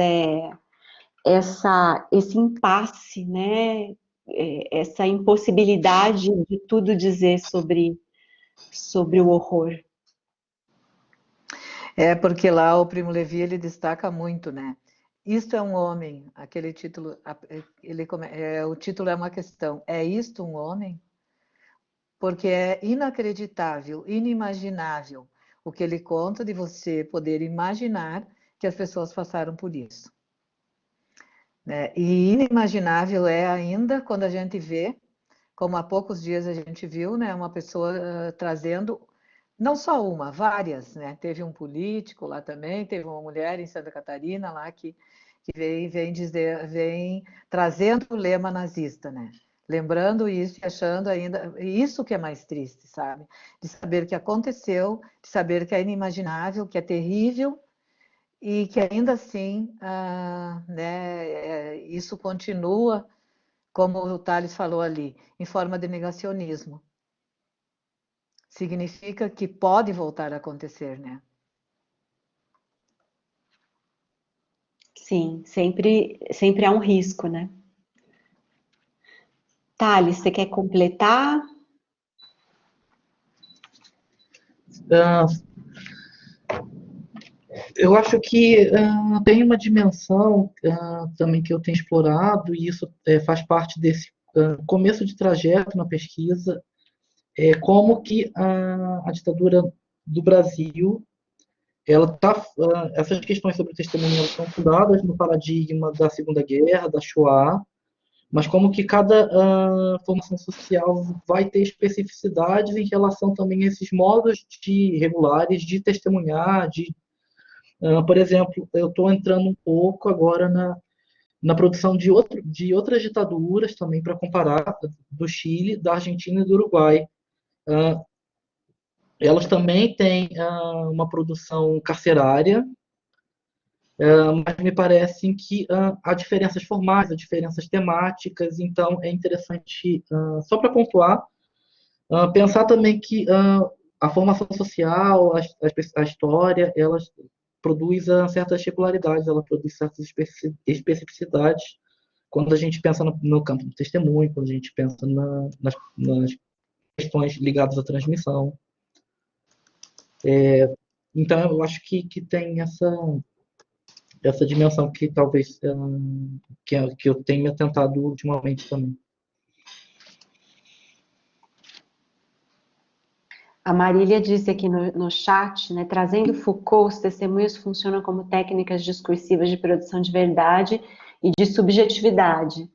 esse impasse, né, essa impossibilidade de tudo dizer sobre o horror. Porque lá o Primo Levi ele destaca muito, né? Isto é um homem, aquele título, o título é uma questão. É isto um homem? Porque é inacreditável, inimaginável o que ele conta, de você poder imaginar que as pessoas passaram por isso. Né? E inimaginável é ainda quando a gente vê, como há poucos dias a gente viu, né, uma pessoa trazendo, não só uma, várias, né? Teve um político lá também, teve uma mulher em Santa Catarina lá que vem trazendo o lema nazista, né? Lembrando isso e achando ainda, isso que é mais triste, sabe? De saber que aconteceu, de saber que é inimaginável, que é terrível, e que ainda assim, né, isso continua, como o Tales falou ali, em forma de negacionismo. Significa que pode voltar a acontecer, né? Sim, sempre há um risco, né? Thales, você quer completar? Ah, eu acho que tem uma dimensão também que eu tenho explorado, e isso faz parte desse começo de trajeto na pesquisa, como que a ditadura do Brasil, essas questões sobre testemunho estão fundadas no paradigma da Segunda Guerra, da Shoah, mas como que cada formação social vai ter especificidades em relação também a esses modos regulares de testemunhar, por exemplo, eu estou entrando um pouco agora na produção de outras ditaduras também para comparar, do Chile, da Argentina e do Uruguai. Uh, Elas também têm uma produção carcerária, mas me parecem que há diferenças formais, há diferenças temáticas, então é interessante, só para pontuar, pensar também que a formação social, a história, elas produz certas regularidades, ela produz certas especificidades quando a gente pensa no campo do testemunho, quando a gente pensa nas questões ligadas à transmissão. Então, eu acho que tem essa dimensão que talvez que eu tenha tentado ultimamente também. A Marília disse aqui no chat, né, trazendo Foucault, os testemunhos funcionam como técnicas discursivas de produção de verdade e de subjetividade.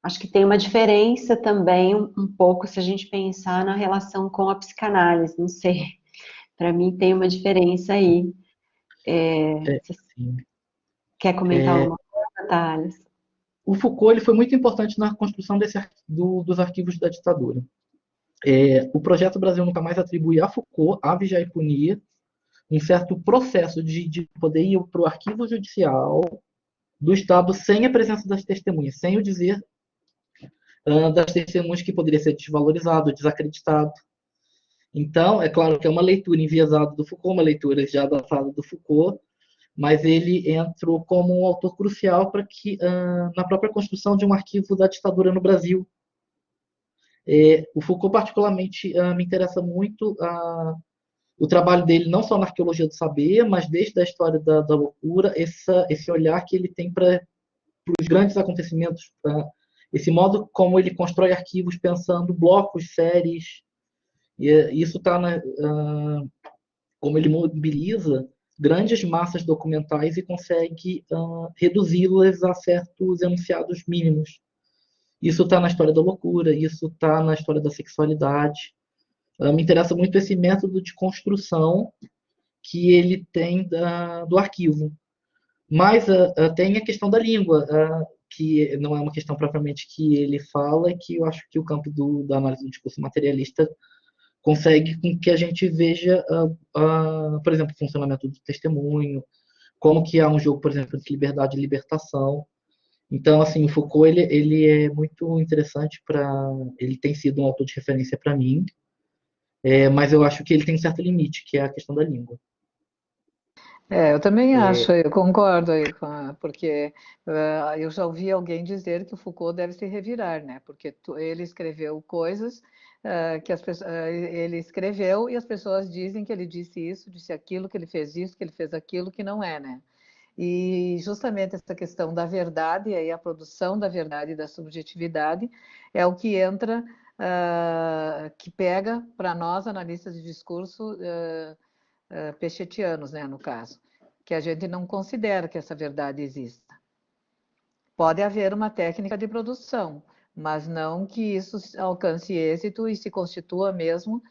Acho que tem uma diferença também, um pouco, se a gente pensar na relação com a psicanálise, não sei. Para mim tem uma diferença aí. Você Sim. quer comentar alguma coisa, Thales? O Foucault ele foi muito importante na construção dos arquivos da ditadura. O projeto Brasil Nunca Mais atribui a Foucault, a vigiar e punir, um certo processo de poder ir para o arquivo judicial do Estado sem a presença das testemunhas, sem o dizer das testemunhas que poderia ser desvalorizado, desacreditado. Então, é claro que é uma leitura enviesada do Foucault, uma leitura já datada do Foucault, mas ele entrou como um autor crucial para que, na própria construção de um arquivo da ditadura no Brasil. O Foucault, particularmente, me interessa muito o trabalho dele, não só na arqueologia do saber, mas desde a história da loucura, esse olhar que ele tem para os grandes acontecimentos, esse modo como ele constrói arquivos pensando blocos, séries, e isso está como ele mobiliza grandes massas documentais e consegue reduzi-las a certos enunciados mínimos. Isso está na história da loucura, isso está na história da sexualidade. Me interessa muito esse método de construção que ele tem do arquivo. Mas tem a questão da língua, que não é uma questão propriamente que ele fala, que eu acho que o campo da análise do discurso materialista consegue com que a gente veja, por exemplo, o funcionamento do testemunho, como que há um jogo, por exemplo, de liberdade e libertação. Então, assim, o Foucault ele é muito interessante ele tem sido um autor de referência para mim, mas eu acho que ele tem um certo limite, que é a questão da língua. Eu também acho, eu concordo aí porque eu já ouvi alguém dizer que o Foucault deve se revirar, né? Porque ele escreveu coisas que ele escreveu e as pessoas dizem que ele disse isso, disse aquilo, que ele fez isso, que ele fez aquilo, que não é, né? E justamente essa questão da verdade e aí a produção da verdade e da subjetividade é o que entra, que pega para nós, analistas de discurso, pechetianos, né, no caso, que a gente não considera que essa verdade exista. Pode haver uma técnica de produção, mas não que isso alcance êxito e se constitua mesmo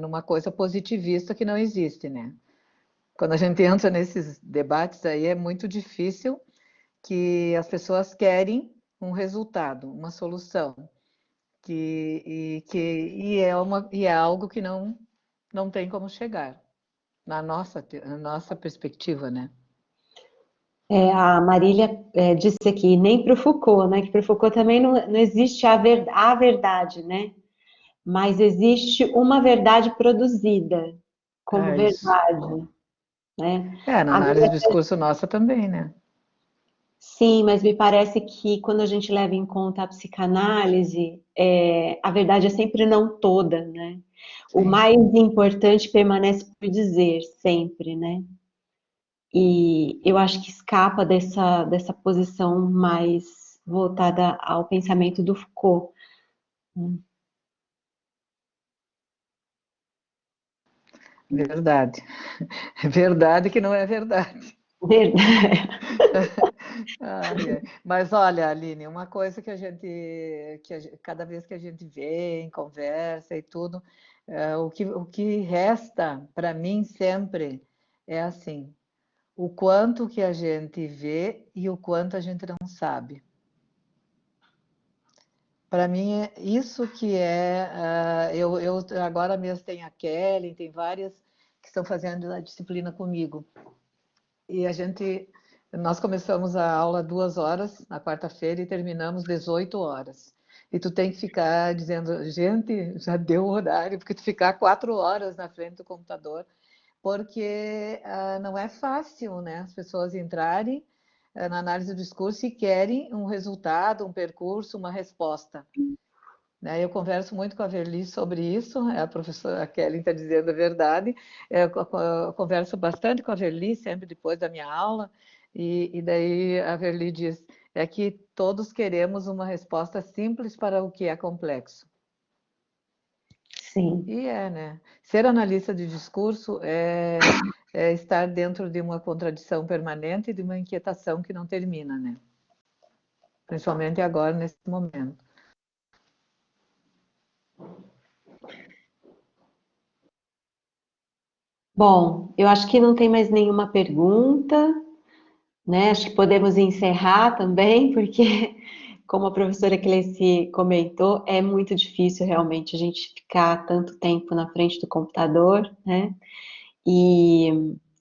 numa coisa positivista que não existe, né? Quando a gente entra nesses debates aí, é muito difícil, que as pessoas querem um resultado, uma solução, e é algo que não tem como chegar, na nossa perspectiva, né? A Marília disse aqui, nem para o Foucault, né? Que para o Foucault também não existe a verdade, né? Mas existe uma verdade produzida como É isso. verdade, né? Na análise do discurso nossa também, né? Sim, mas me parece que quando a gente leva em conta a psicanálise, a verdade é sempre não toda, né? O Sim. mais importante permanece por dizer, sempre, né? E eu acho que escapa dessa posição mais voltada ao pensamento do Foucault. Verdade. É verdade que não é verdade. Verdade. Mas olha, Aline, uma coisa cada vez que a gente vê em conversa e tudo, o que resta para mim sempre é assim, o quanto que a gente vê e o quanto a gente não sabe. Para mim, é isso que eu agora mesmo tenho a Kelly, tem várias que estão fazendo a disciplina comigo. E nós começamos a aula 2 horas na quarta-feira e terminamos 18 horas. E tu tem que ficar dizendo, gente, já deu o horário, porque tu ficar 4 horas na frente do computador, porque não é fácil, né? As pessoas entrarem na análise do discurso e querem um resultado, um percurso, uma resposta. Né? Eu converso muito com a Verli sobre isso, a professora Kelly está dizendo a verdade. Eu converso bastante com a Verli, sempre depois da minha aula, e daí a Verli diz, é que todos queremos uma resposta simples para o que é complexo. Sim. E né? Ser analista de discurso é estar dentro de uma contradição permanente e de uma inquietação que não termina, né? Principalmente agora, nesse momento. Bom, eu acho que não tem mais nenhuma pergunta, né? Acho que podemos encerrar também, porque, como a professora Cleci comentou, é muito difícil realmente a gente ficar tanto tempo na frente do computador, né? E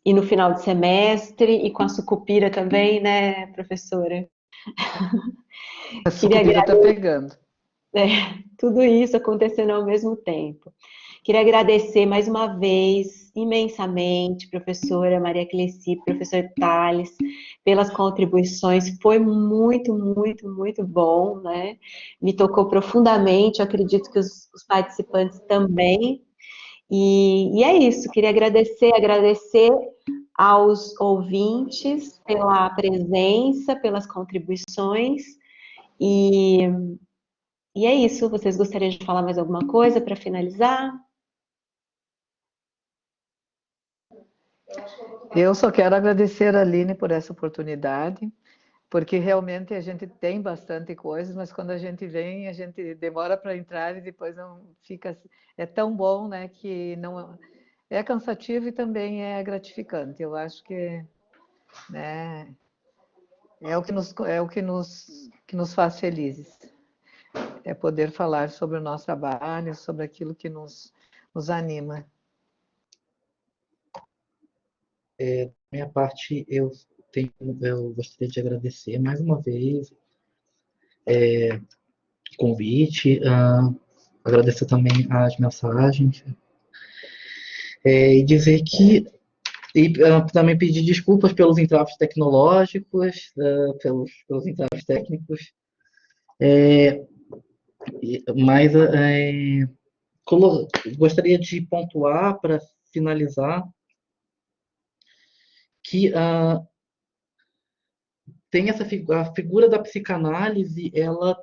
no final de semestre, e com a sucupira também, né, professora? A Queria sucupira está pegando. tudo isso acontecendo ao mesmo tempo. Queria agradecer mais uma vez, imensamente, professora Maria Cleci, professor Tales, pelas contribuições. Foi muito, muito, muito bom, né? Me tocou profundamente, eu acredito que os participantes também. E é isso, queria agradecer aos ouvintes pela presença, pelas contribuições. E é isso. Vocês gostariam de falar mais alguma coisa para finalizar? Eu só quero agradecer a Aline por essa oportunidade, porque realmente a gente tem bastante coisas, mas quando a gente vem, a gente demora para entrar e depois não fica. É tão bom, né, que não é cansativo e também é gratificante. Eu acho que, né, que nos faz felizes. É poder falar sobre o nosso trabalho, sobre aquilo que nos anima. Da minha parte, eu gostaria de agradecer mais uma vez o convite, agradecer também as mensagens, e dizer que também pedir desculpas pelos entraves tecnológicos, pelos entraves técnicos, mas gostaria de pontuar para finalizar que tem a figura da psicanálise, ela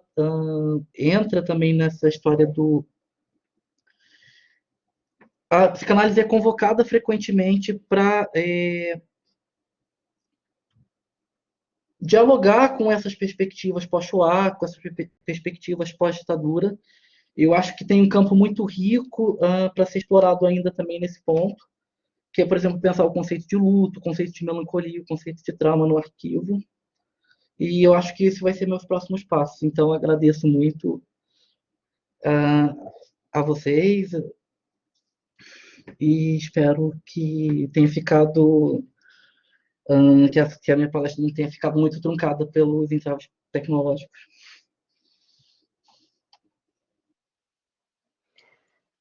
entra também nessa história do a psicanálise é convocada frequentemente para dialogar com essas perspectivas pós-Shoah, com essas perspectivas pós-ditadura. Eu acho que tem um campo muito rico para ser explorado ainda também nesse ponto, que é, por exemplo, pensar o conceito de luto, o conceito de melancolia, o conceito de trauma no arquivo. E eu acho que esse vai ser meus próximos passos. Então, agradeço muito a vocês e espero que tenha ficado que a minha palestra não tenha ficado muito truncada pelos entraves tecnológicos.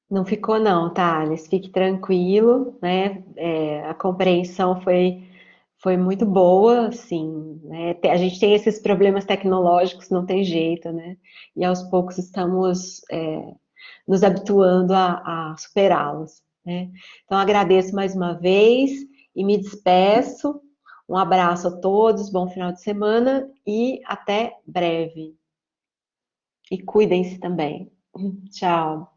Não ficou não, Thales, fique tranquilo, né? A compreensão foi muito boa, assim, né? A gente tem esses problemas tecnológicos, não tem jeito, né? E aos poucos estamos nos habituando a superá-los, né? Então agradeço mais uma vez e me despeço. Um abraço a todos, bom final de semana e até breve. E cuidem-se também. Tchau.